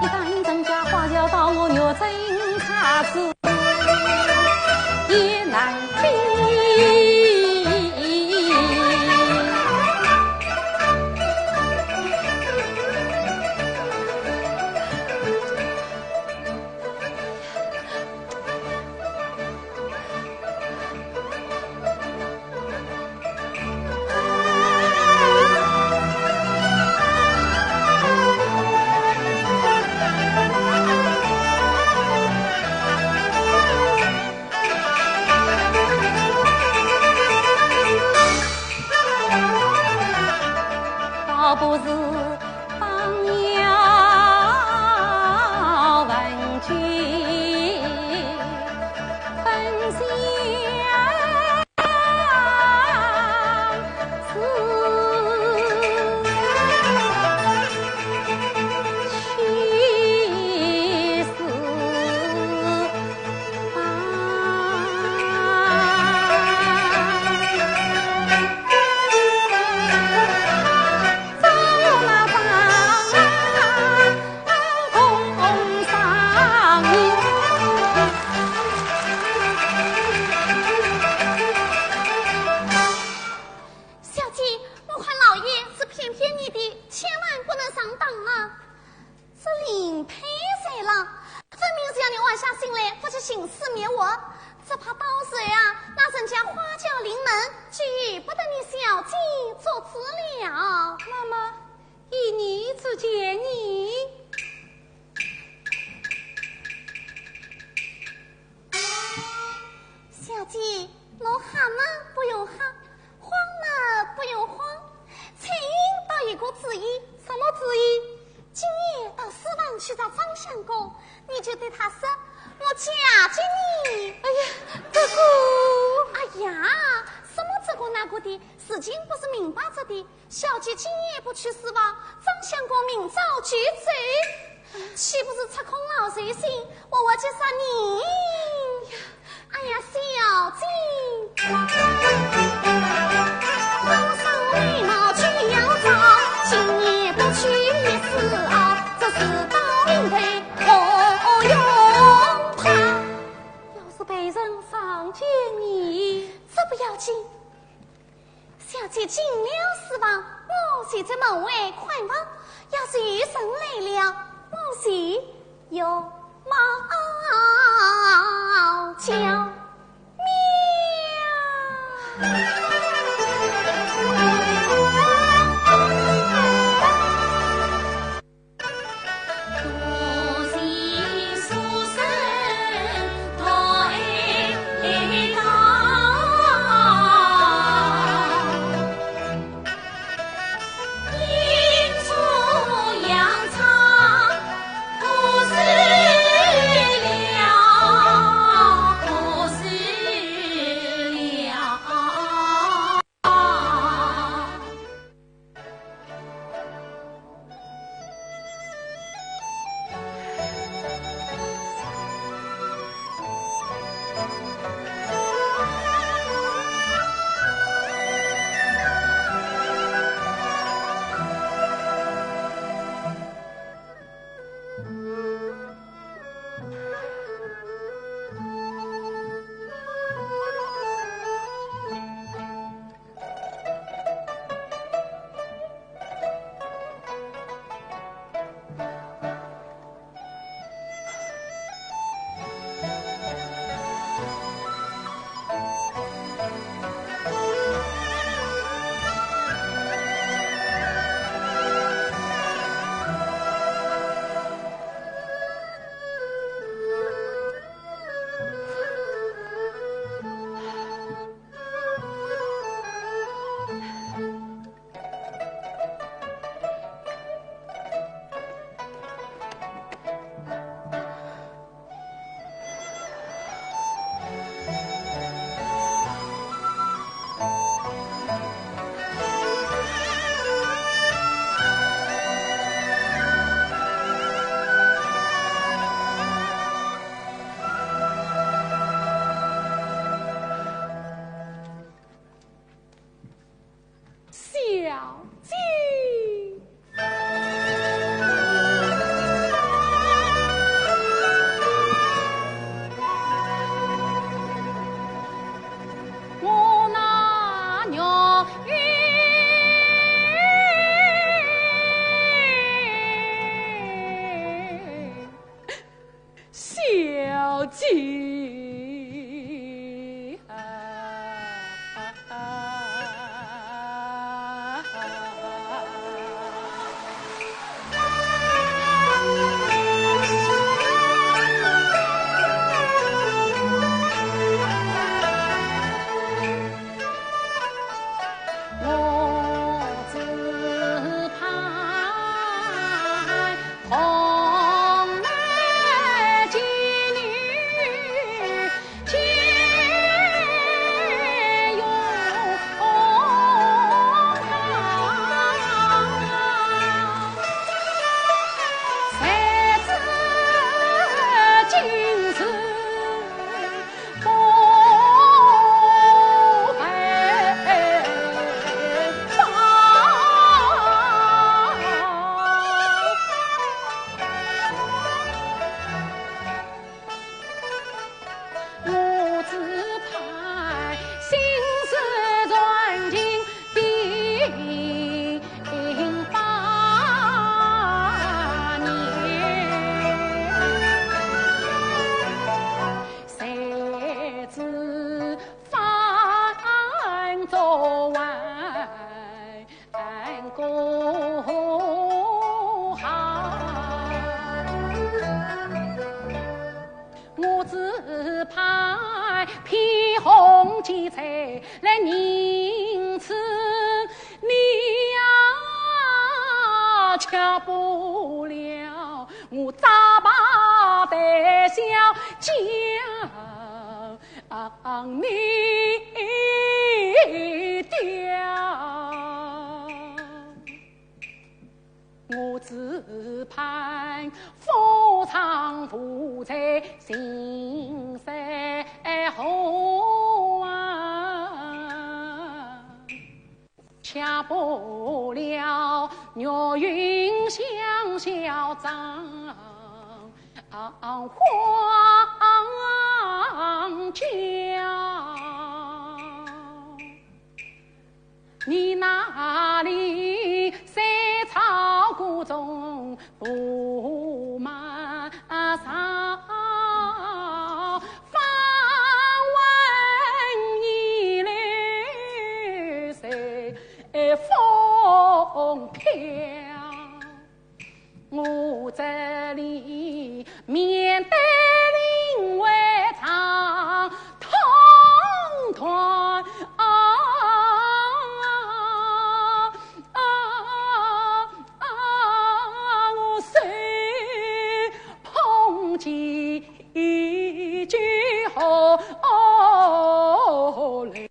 一旦增加花轿到我肉真卡子也难比。倒不是帮要问君分享去世这怕到时啊，那人家花轿临门，举不得你小姐做主了。那么以你之建议，小姐，罗喊嘛不用喊，慌嘛不用慌。彩云倒有个主意，什么主意？今夜到书房去找张相公，你就对他说：“我嫁给你。”哎呀，这个，哎呀，什么这个那个的，事情不是明摆着的。小姐今夜不去书房，张相公明早就走，岂不是出空劳随心？我就说你，哎呀，小被人伤见你，这不要紧。小姐进了私房，我媳在门外看望。要是余生来了，我媳有毛叫喵。吃不了，我咋把得小将你掉，我只盼夫唱妇在心山后啊，吃不了鸟云香小张花头来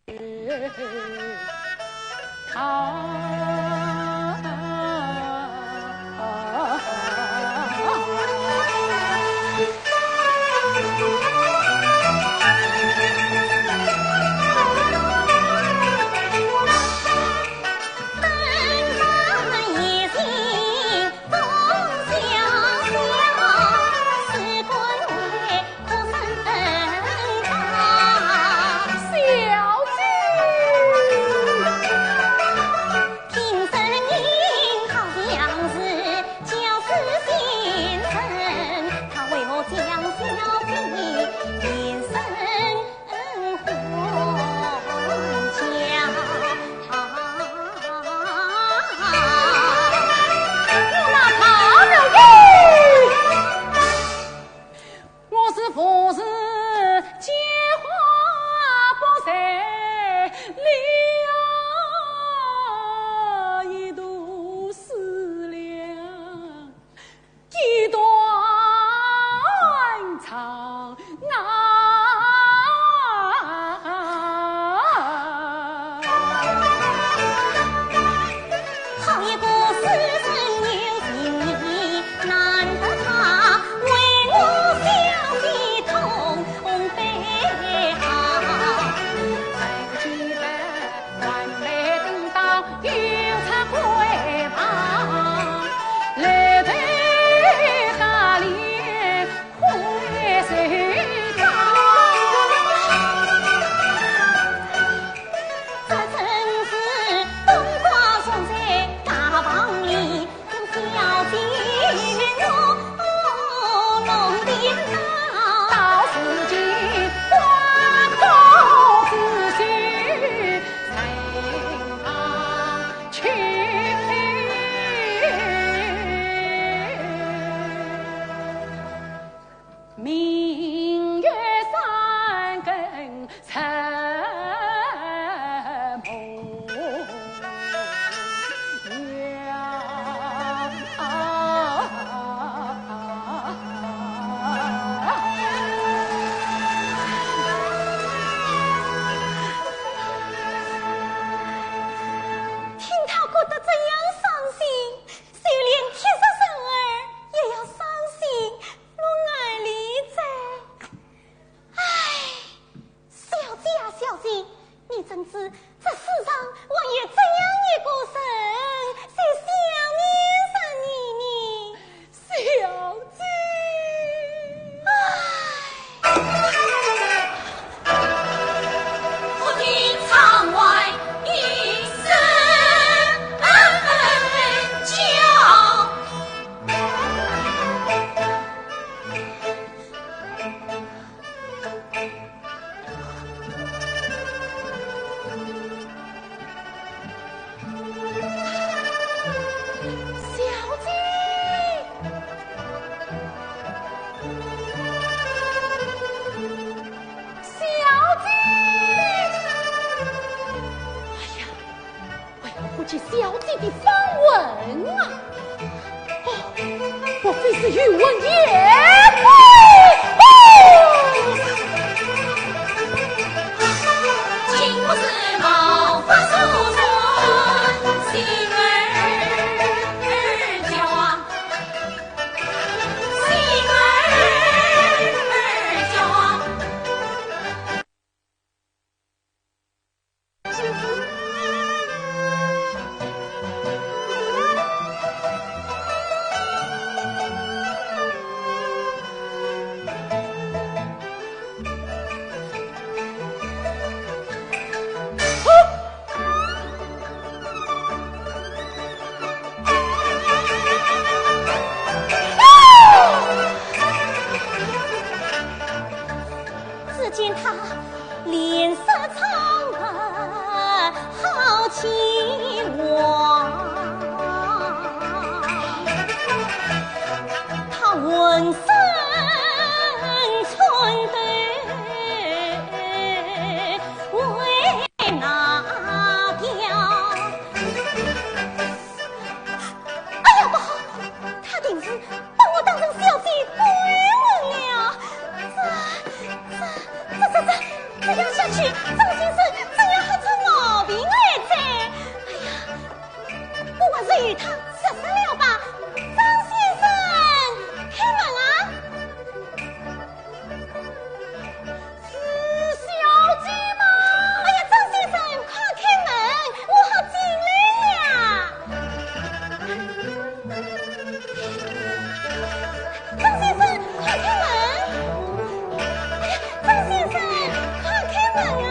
起小姐的访问啊！哦，莫非是宇文也会？情不是毛发素纯，心儿交啊，心儿交啊。只见他脸色苍白，好情望。他浑身寸断，为哪条？哎呀，不好！他定是把我当成小姐归问了。这去，张先生怎样好出毛病来噻？哎呀，我还是与他试试了吧。张先生，开门啊！是小姐吗？哎呀，张先生，快开门，我好进来了。张先生，快开门！哎呀，张先生，快开门啊！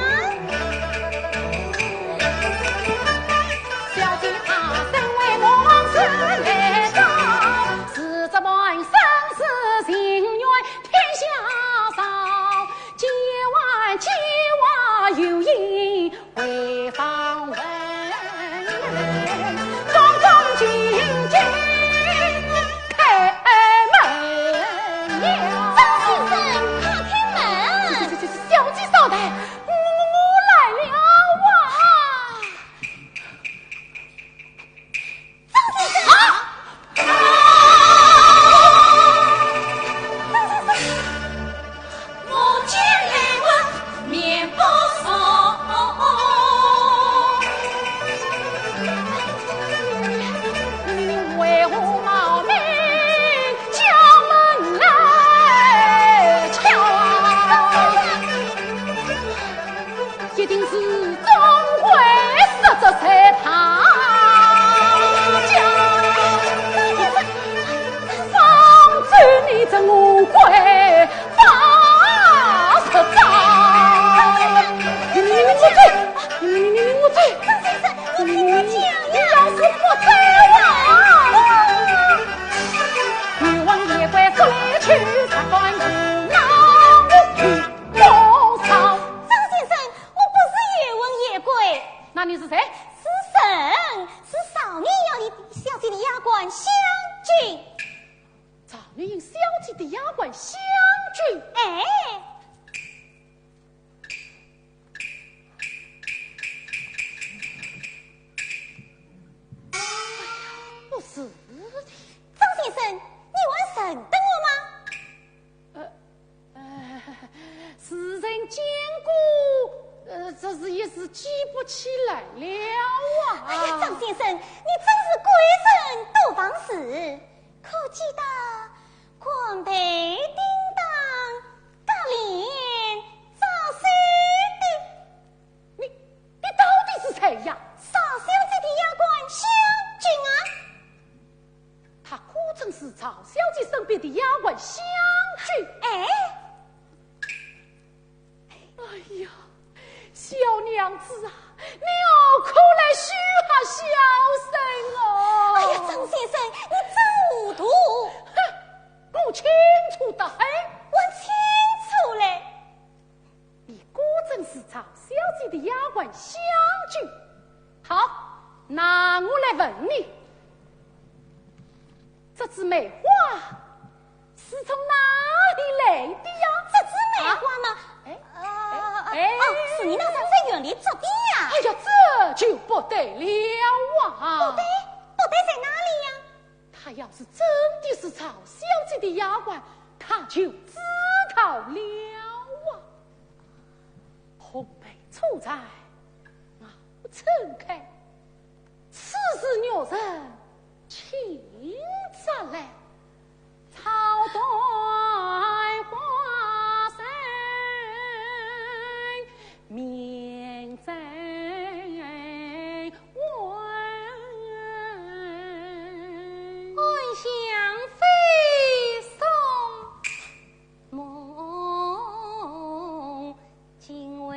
小姐她身为王孙来到，是这门生死情缘天下少，千万有因为访问，种种情景开门了。张先生，快开门！小姐稍待，我来了啊！张先生，我见来问面不熟，你为何冒名将门来敲？一定是钟会设着在他家，放走你这误会发实招。我醉，张先生，你听我讲呀！要是不走啊，你往夜归府里去，才管不拿我去多少。张先生，我不是夜问夜归，那你是谁？是神，是少年小姐的丫鬟湘君。赵玉英小姐的丫鬟湘君。哎，不是的，张先生，你问神等我吗？世人见过，这是一时记不起来了啊！哎呀，张先生，你真是贵人多方事，可记得冠佩叮当，大脸早生的你到底是谁呀？少小姐的丫鬟湘君啊！她可曾是赵小姐身边的丫鬟湘君？哎，哎呀，小娘子啊，你可来许下小生哦！哎呀，张先生，你真糊涂！哼，我清楚得很。我清楚嘞。你果真是赵小姐的丫鬟湘君。好，那我来问你，这枝梅花是从哪里来的呀？这枝梅花嘛，是你那时候在园里种的呀？哎呀，这就不得了啊！不对在哪里呀？她要是真的是赵小姐的丫鬟，她就知道了啊！红梅处在我撑开，此时女人情杂来，草断花生面在想飞送梦惊为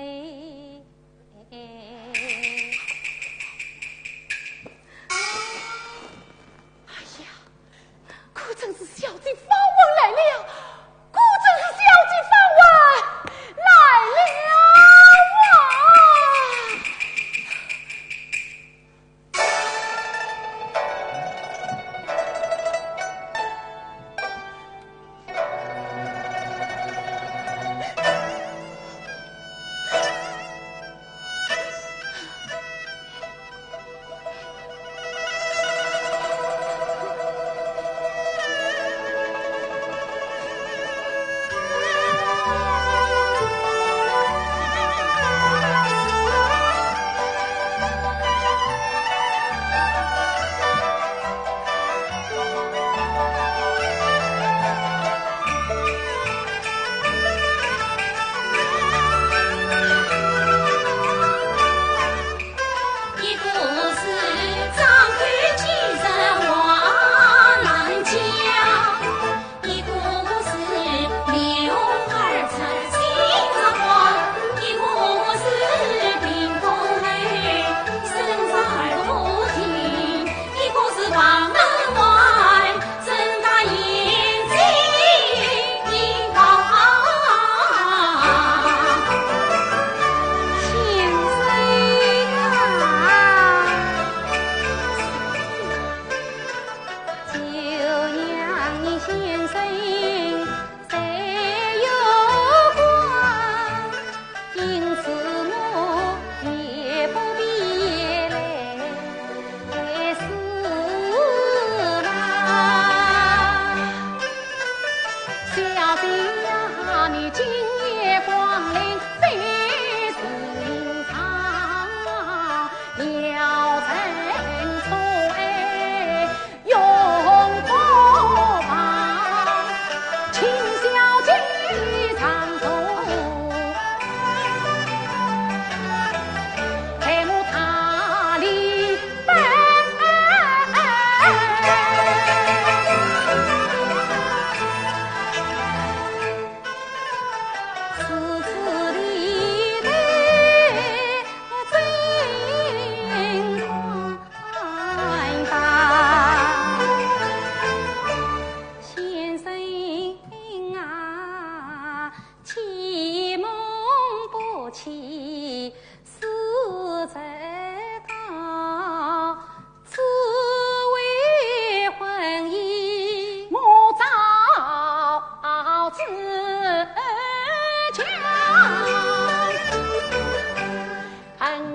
哎呀，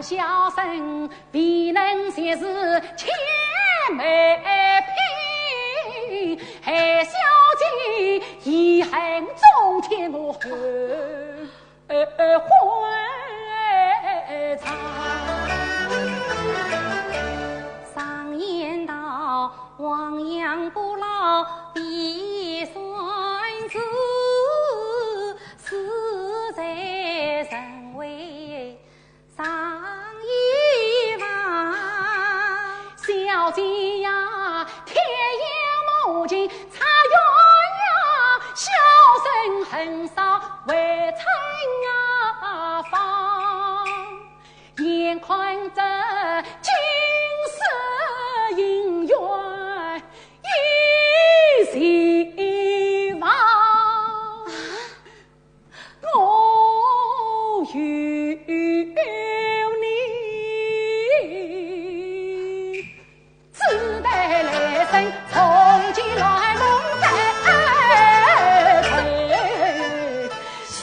小生必能显示千美品，还小姐遗恨中天我会藏。常言道，亡羊补牢必算子，死在人为上一房。小姐呀，天眼目睛擦鸳鸯，小生很少为称啊方，眼看着今世姻缘已希望，我与你只得来生从今来梦在垂上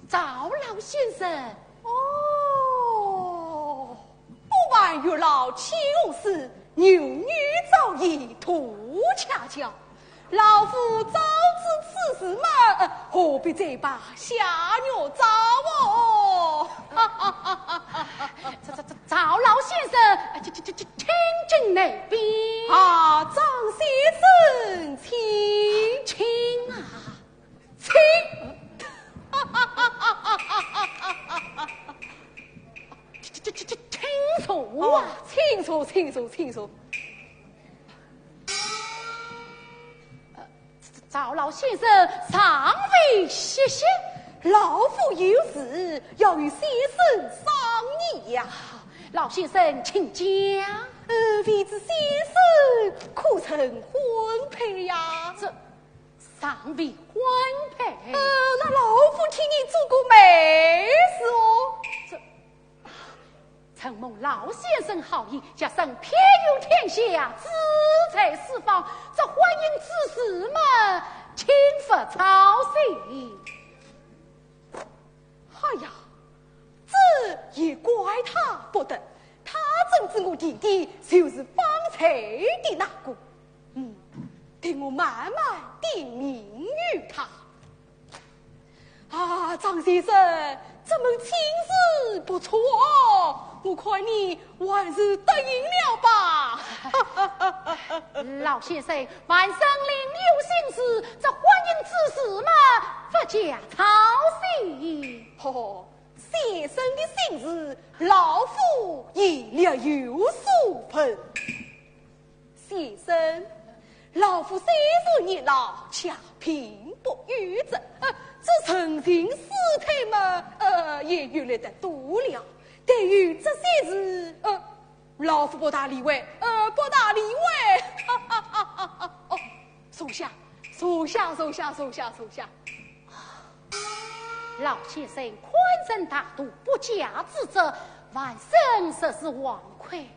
赵老先生，哦，不瞒月老岂有事？牛女早已图恰巧，老夫早知此事嘛，何必再把下女找我？赵老先生，请进那边。啊，张先生，请啊，请。清楚啊，清楚。赵老先生尚未歇息，老夫有事要与先生商议呀。老先生请讲。未知先生可曾婚配呀？这尚未婚配。那老夫替你做个媒事哦。承蒙老先生好意，加上偏有天下，志在四方，这婚姻之事嘛，请勿操心。哎呀，这也怪他不得，他正知我弟弟就是方才的那个，得我慢慢点名于他。啊，张先生，这门亲事不错哦，我看你万事得应了吧？老先生，万生另有心事，这婚姻之事嘛，不假操心。哦，先生的心事，老夫也略有所闻。先生，老夫30年老，家贫不遇者，这成亲事态嘛，也越来得多了。对于这些事，老夫不大理会，不大理会。哦，收下，收下，收下，收下，收下。老先生宽仁大度，不假之责，万生实是枉愧。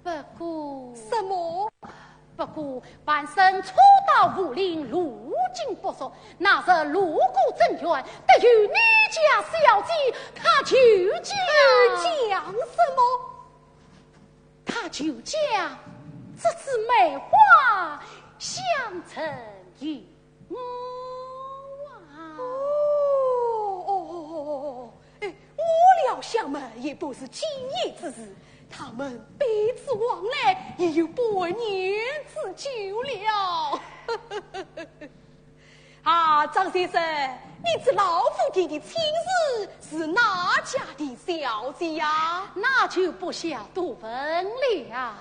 不过什么？不过万生初到武林，路径不熟，那是路过正院，得与你家小姐他就讲什么？他就讲这次梅花相衬于我啊！我俩相们也不是今夜之事，他们彼此往来也有8年之久了。啊，张先生，你知老夫弟的亲事是哪家的小姐呀？那就不想多问了。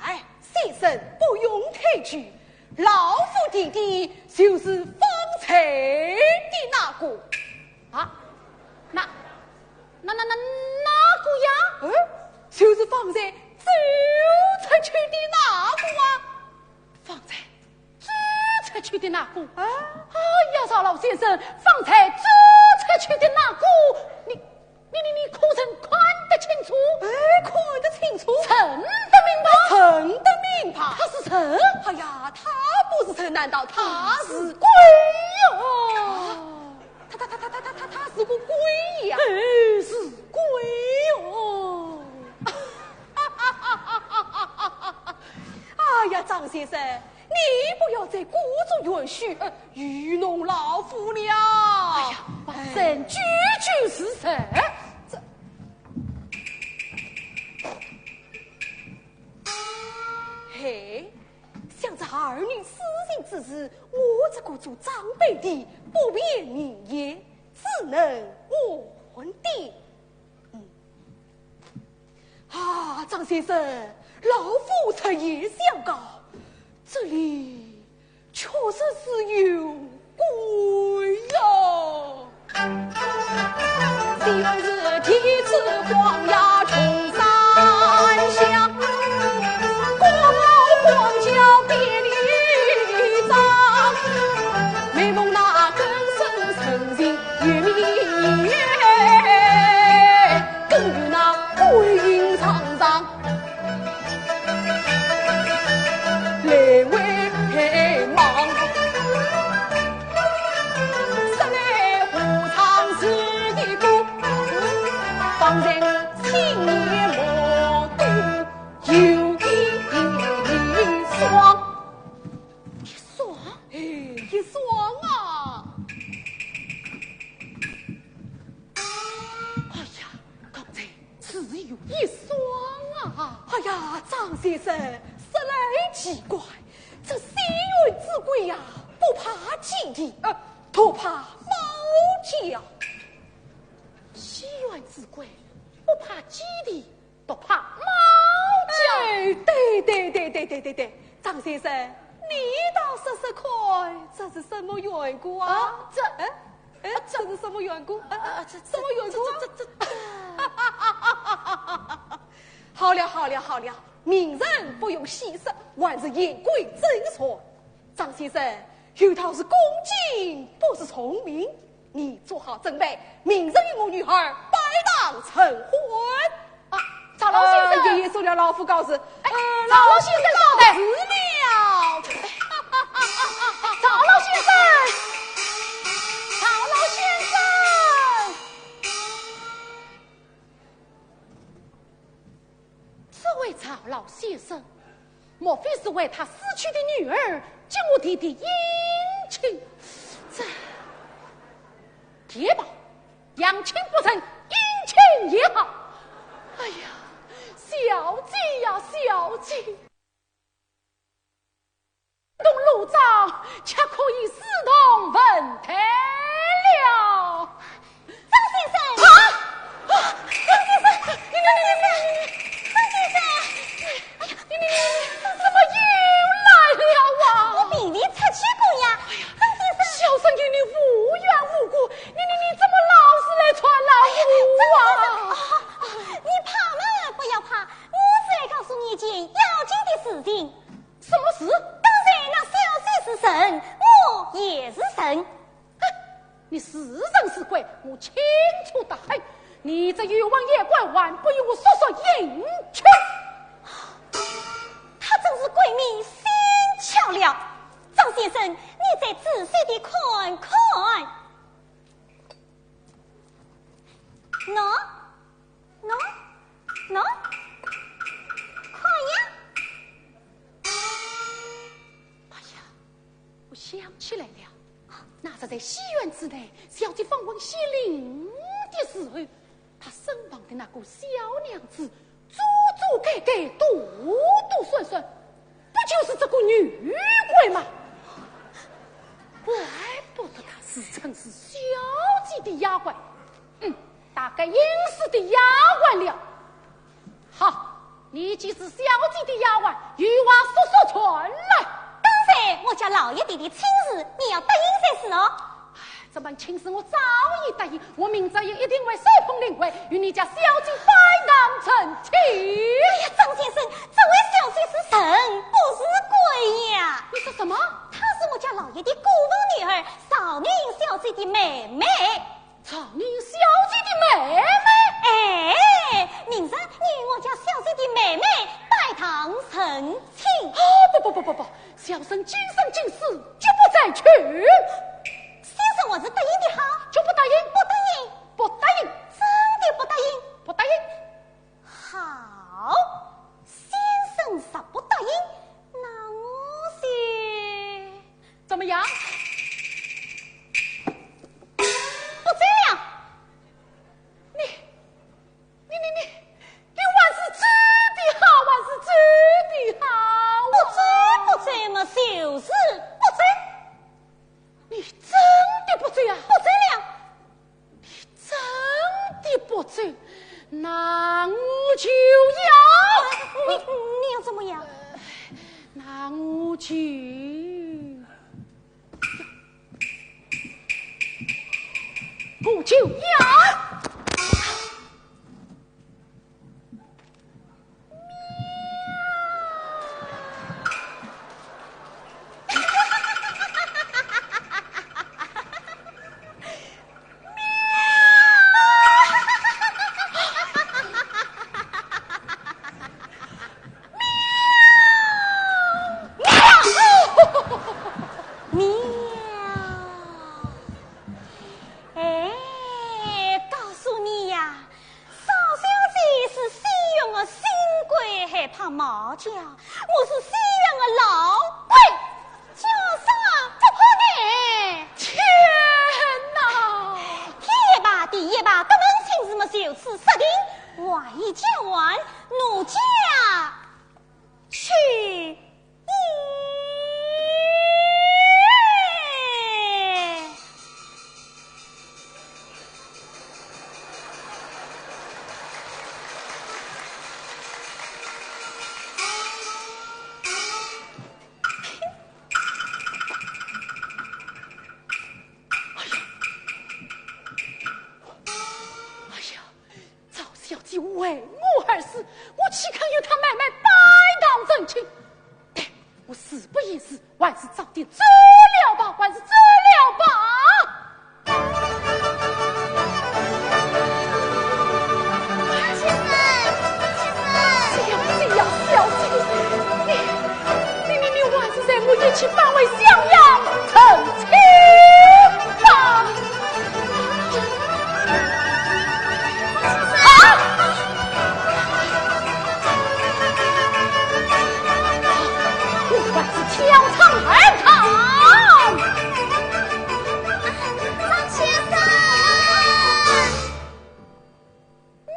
哎，先生不用客气，老夫弟弟就是方才的那个啊，那个呀？就是方才走出去的那个啊！方才走出去的那个？哎呀，赵老先生，方才走出去的那个，你可曾看得清楚？看得清楚，称得明白，称得明白。他是臣？哎呀，他不是臣，难道他是鬼哟？他是个鬼呀！是鬼哟！哎呀，张先生，你不要再故作元虚，愚弄老夫了。哎呀，保证句句是实。嘿，想着儿女私情之事，我这个做长辈的不便明言，只能问的。张先生，老夫彻夜相告，这里确实是有鬼呀！昔日提次黄牙冲三乡，光老黄角别离张，美梦那根生成心月明月，更与那鬼影苍苍。来为忙，十来湖长时的歌，方人青年莫渡有一双，一双啊！哎呀，刚才只有一双啊！哎呀，张先生，实来奇怪，这西园之鬼呀，不怕基地，不怕猫叫。西园之鬼不怕基地，不怕猫叫。对，张先生，你倒说说看，这是什么缘故啊？这是什么缘故？什么缘故？好了，名人不用细说，还是言归正传。张先生，有道是恭敬，不是聪明。你做好准备，明日与我女儿摆档成婚。赵老先生，爷爷受了老夫告示。赵老先生到的辞了。赵老先生，这位赵老先生，莫非是为他死去的女儿救我弟弟姻亲？这铁宝养亲不成，姻亲也好。哎呀，小姐呀，小姐！且可以私通文台了。张先生，张先生，你怎么又来了啊？我并未出去过呀，张先生。小生给你无缘无故，你怎么老是来传老屋啊？你怕嘛？不要怕，我是来告诉你一件要紧的事情。什么事？当然，那小水是神，我也是神。你是人是鬼，我清楚得很。你这冤枉野怪，还不与我说说应去？他真是鬼迷心窍了。张先生，你再仔细的看看。喏，看呀！哎呀，我想起来了，那是在西园之内，小姐访问西陵的时候，她身旁的那个小娘子，改堵顺顺，不就是这个女鬼吗？怪不得她自称是小姐的丫鬟，大概应是的丫鬟了。好，你既是小姐的丫鬟，与我说传来。当然，我家老爷爹的亲事，你要答应才是哦。这门亲事我早已答应，我明早也一定会手捧领会，与你家小姐拜堂成亲。哎呀，张先生，这位小姐是神，不是鬼呀！你说什么？她是我家老爷的姑父女儿，少宁小姐的妹妹。少宁小姐的妹妹？哎，明日你我家小姐的妹妹拜堂成亲。不，小生今生今世就不再去。先生，我是答应的好，就不答应，不答应，真的不答应，不答应。好，先生实不答应，那我是怎么样？不追了。你还是知的好，还是知的好。不追嘛，就是不追。你真的不追啊？不追了。你真的不追，那我就要你要怎么样？那我就要。为我而死，我岂肯由他买卖拜堂成亲？我死不宜迟，还是早点走了吧，还是走了吧。先生，小姐，你还是在我一起反为襄阳成亲吧。跳场而逃，张先生，喵！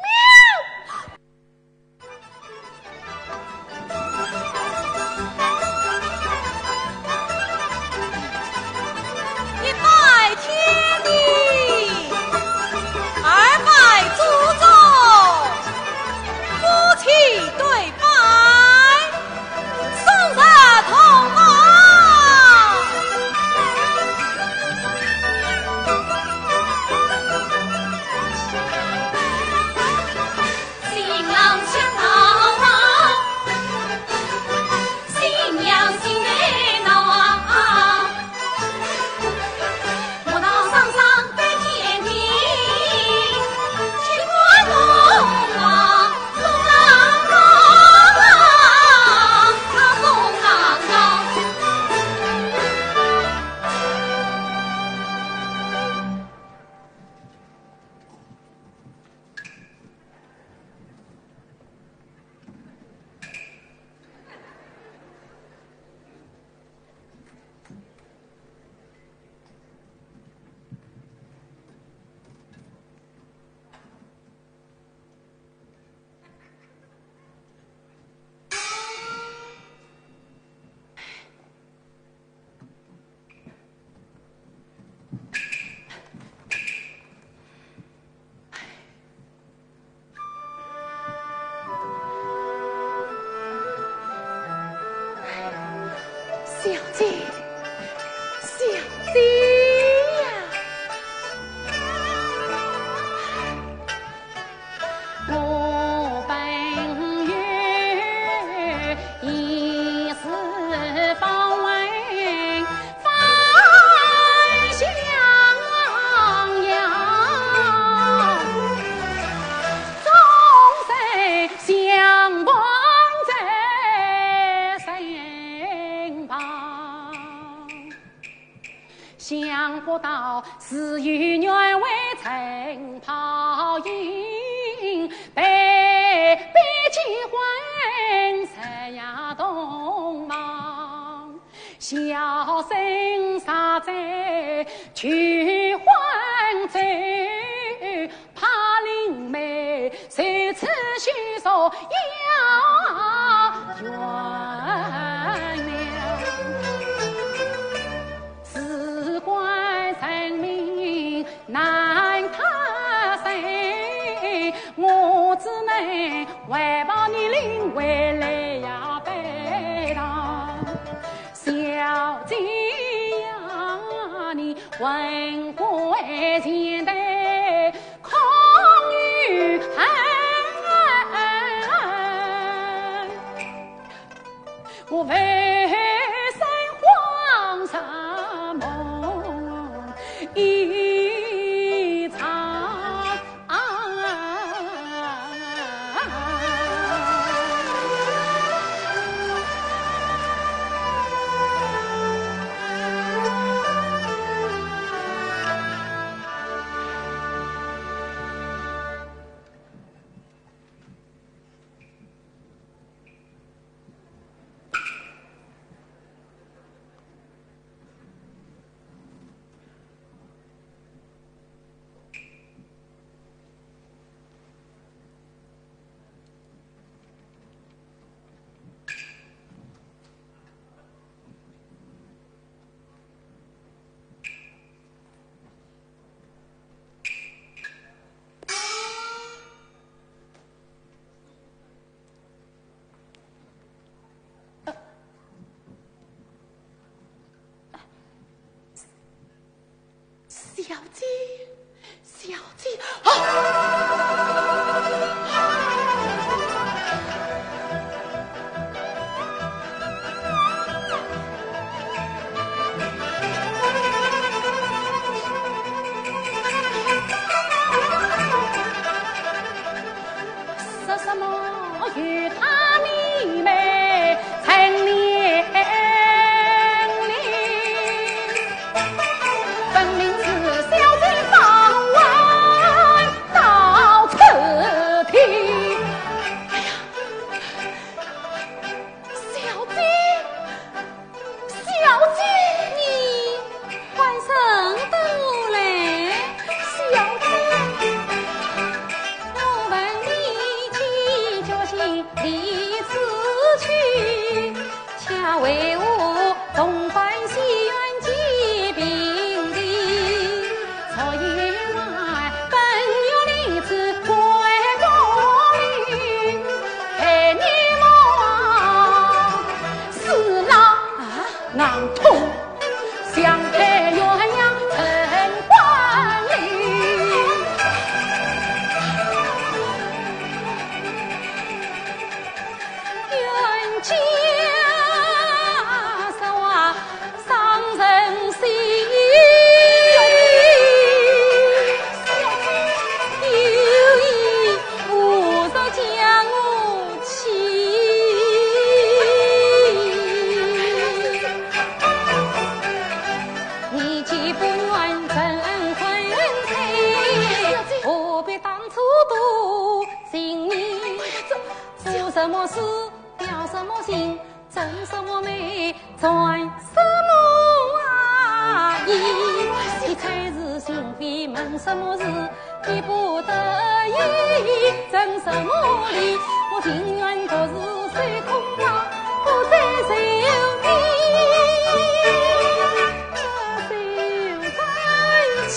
想不到事与愿为曾泡影，被结婚三呀东忙，小生杀在去还走，怕灵妹谁此虚手要冤了。事关生命难他谁，我只能为把你领回来呀背当小姐呀，你问归前的空余我为生皇上梦一场小姐，小姐，说什么与他妹妹成连理，分明是小姐放完到此地。哎呀，小姐，小姐，你还生得我嘞？小姐，我问你几决心离此去，恰为我同欢喜冤结并离。所以我本有离子归故里，陪你梦死郎硬痛，相配鸳鸯成欢里。冤家手啊，伤人心。有意无着将我弃。你既不愿成婚配，何必当初多心你？做什么事，表什么心，争什么美，传什么意？你才是心扉，问什么事，你不得已，争什么理？我情愿各自随空浪，不再受你。受在起。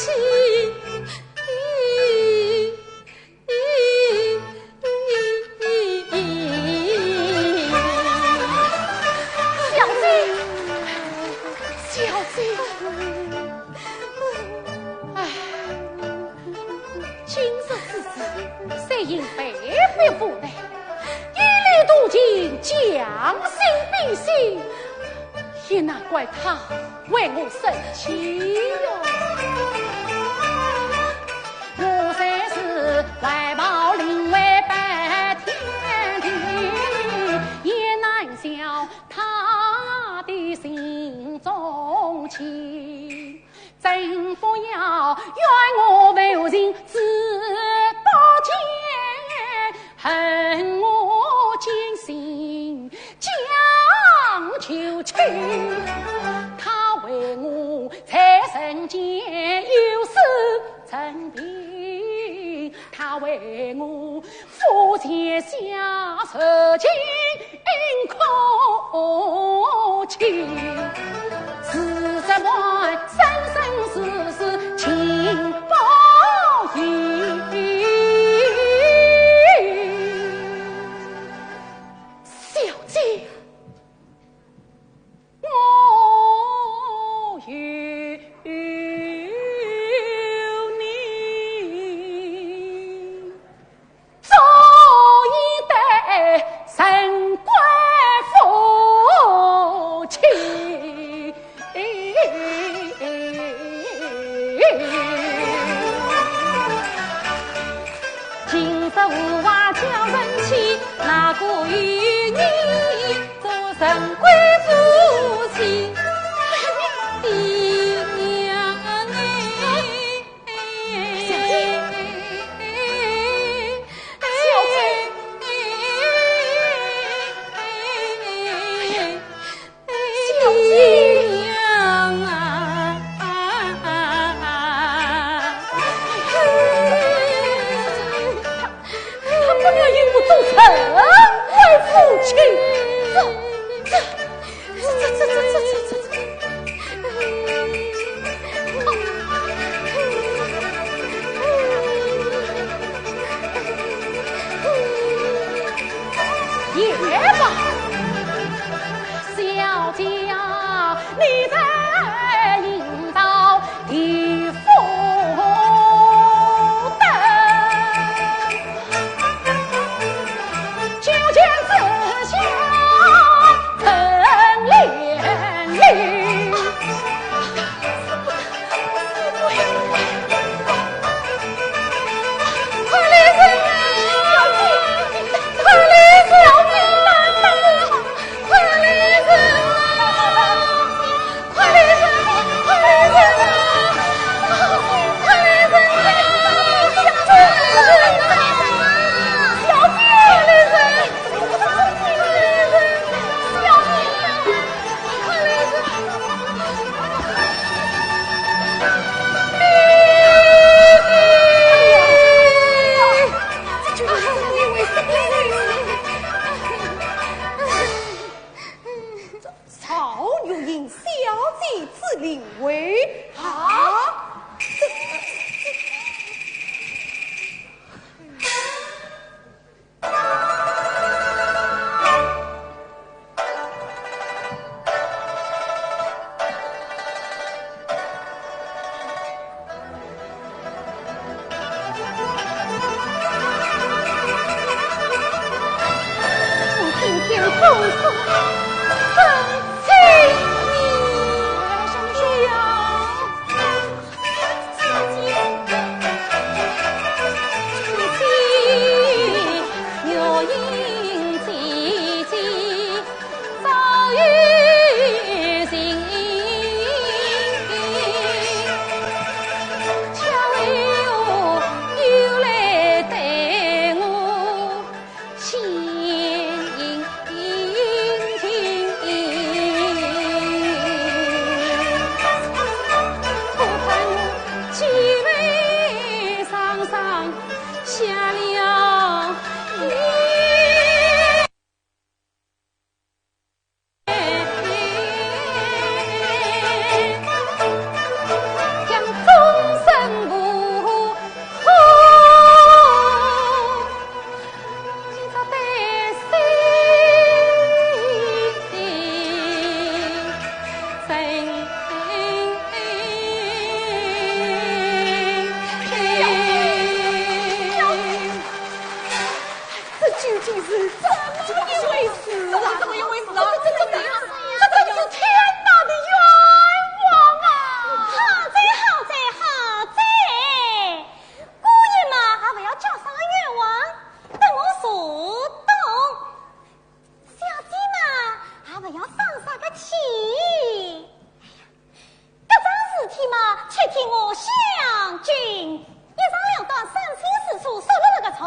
小姐，也难怪他为我生气哟。我虽是外貌另为白天地，也难消他的心中情。政府要怨我无情自不见，恨我精心将就情。他为我在人间有失成病，他为我夫妻下受尽苦情。是这万生生世世情不移。小姐，我有你，早已得神归夫妻。今日无话叫人气，哪个与你做神归夫妻？爹娘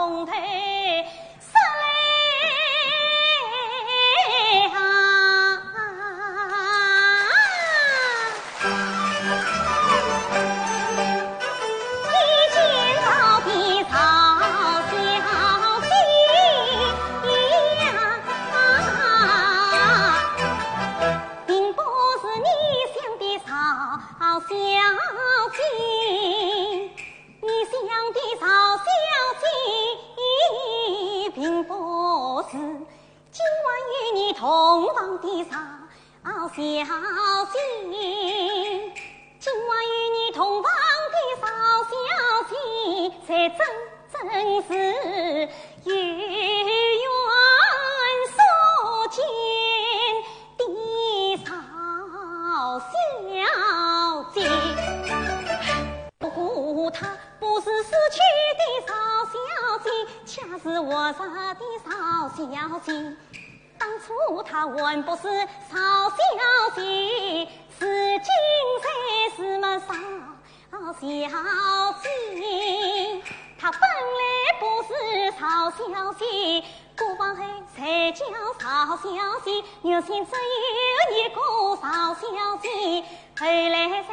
从头说来啊！一见到的曹小姐呀，并不是你想的曹小姐。你想的曹小姐，并不是今晚与你同房的曹小姐。今晚与你同房的曹小姐，才真是有缘所见的曹小姐。不过她不是死去的曹小姐，恰是我杀的曹小姐。当初她原不是曹小姐，是今才是么曹小姐。她本来不是曹小姐，过往后才叫曹小姐。原先只有一个曹小姐，后来才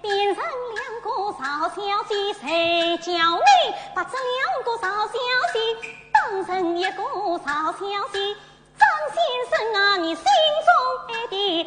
变成两个曹小姐。谁叫你把这两个曹小姐当成一个曹小姐？张先生啊，你心中爱的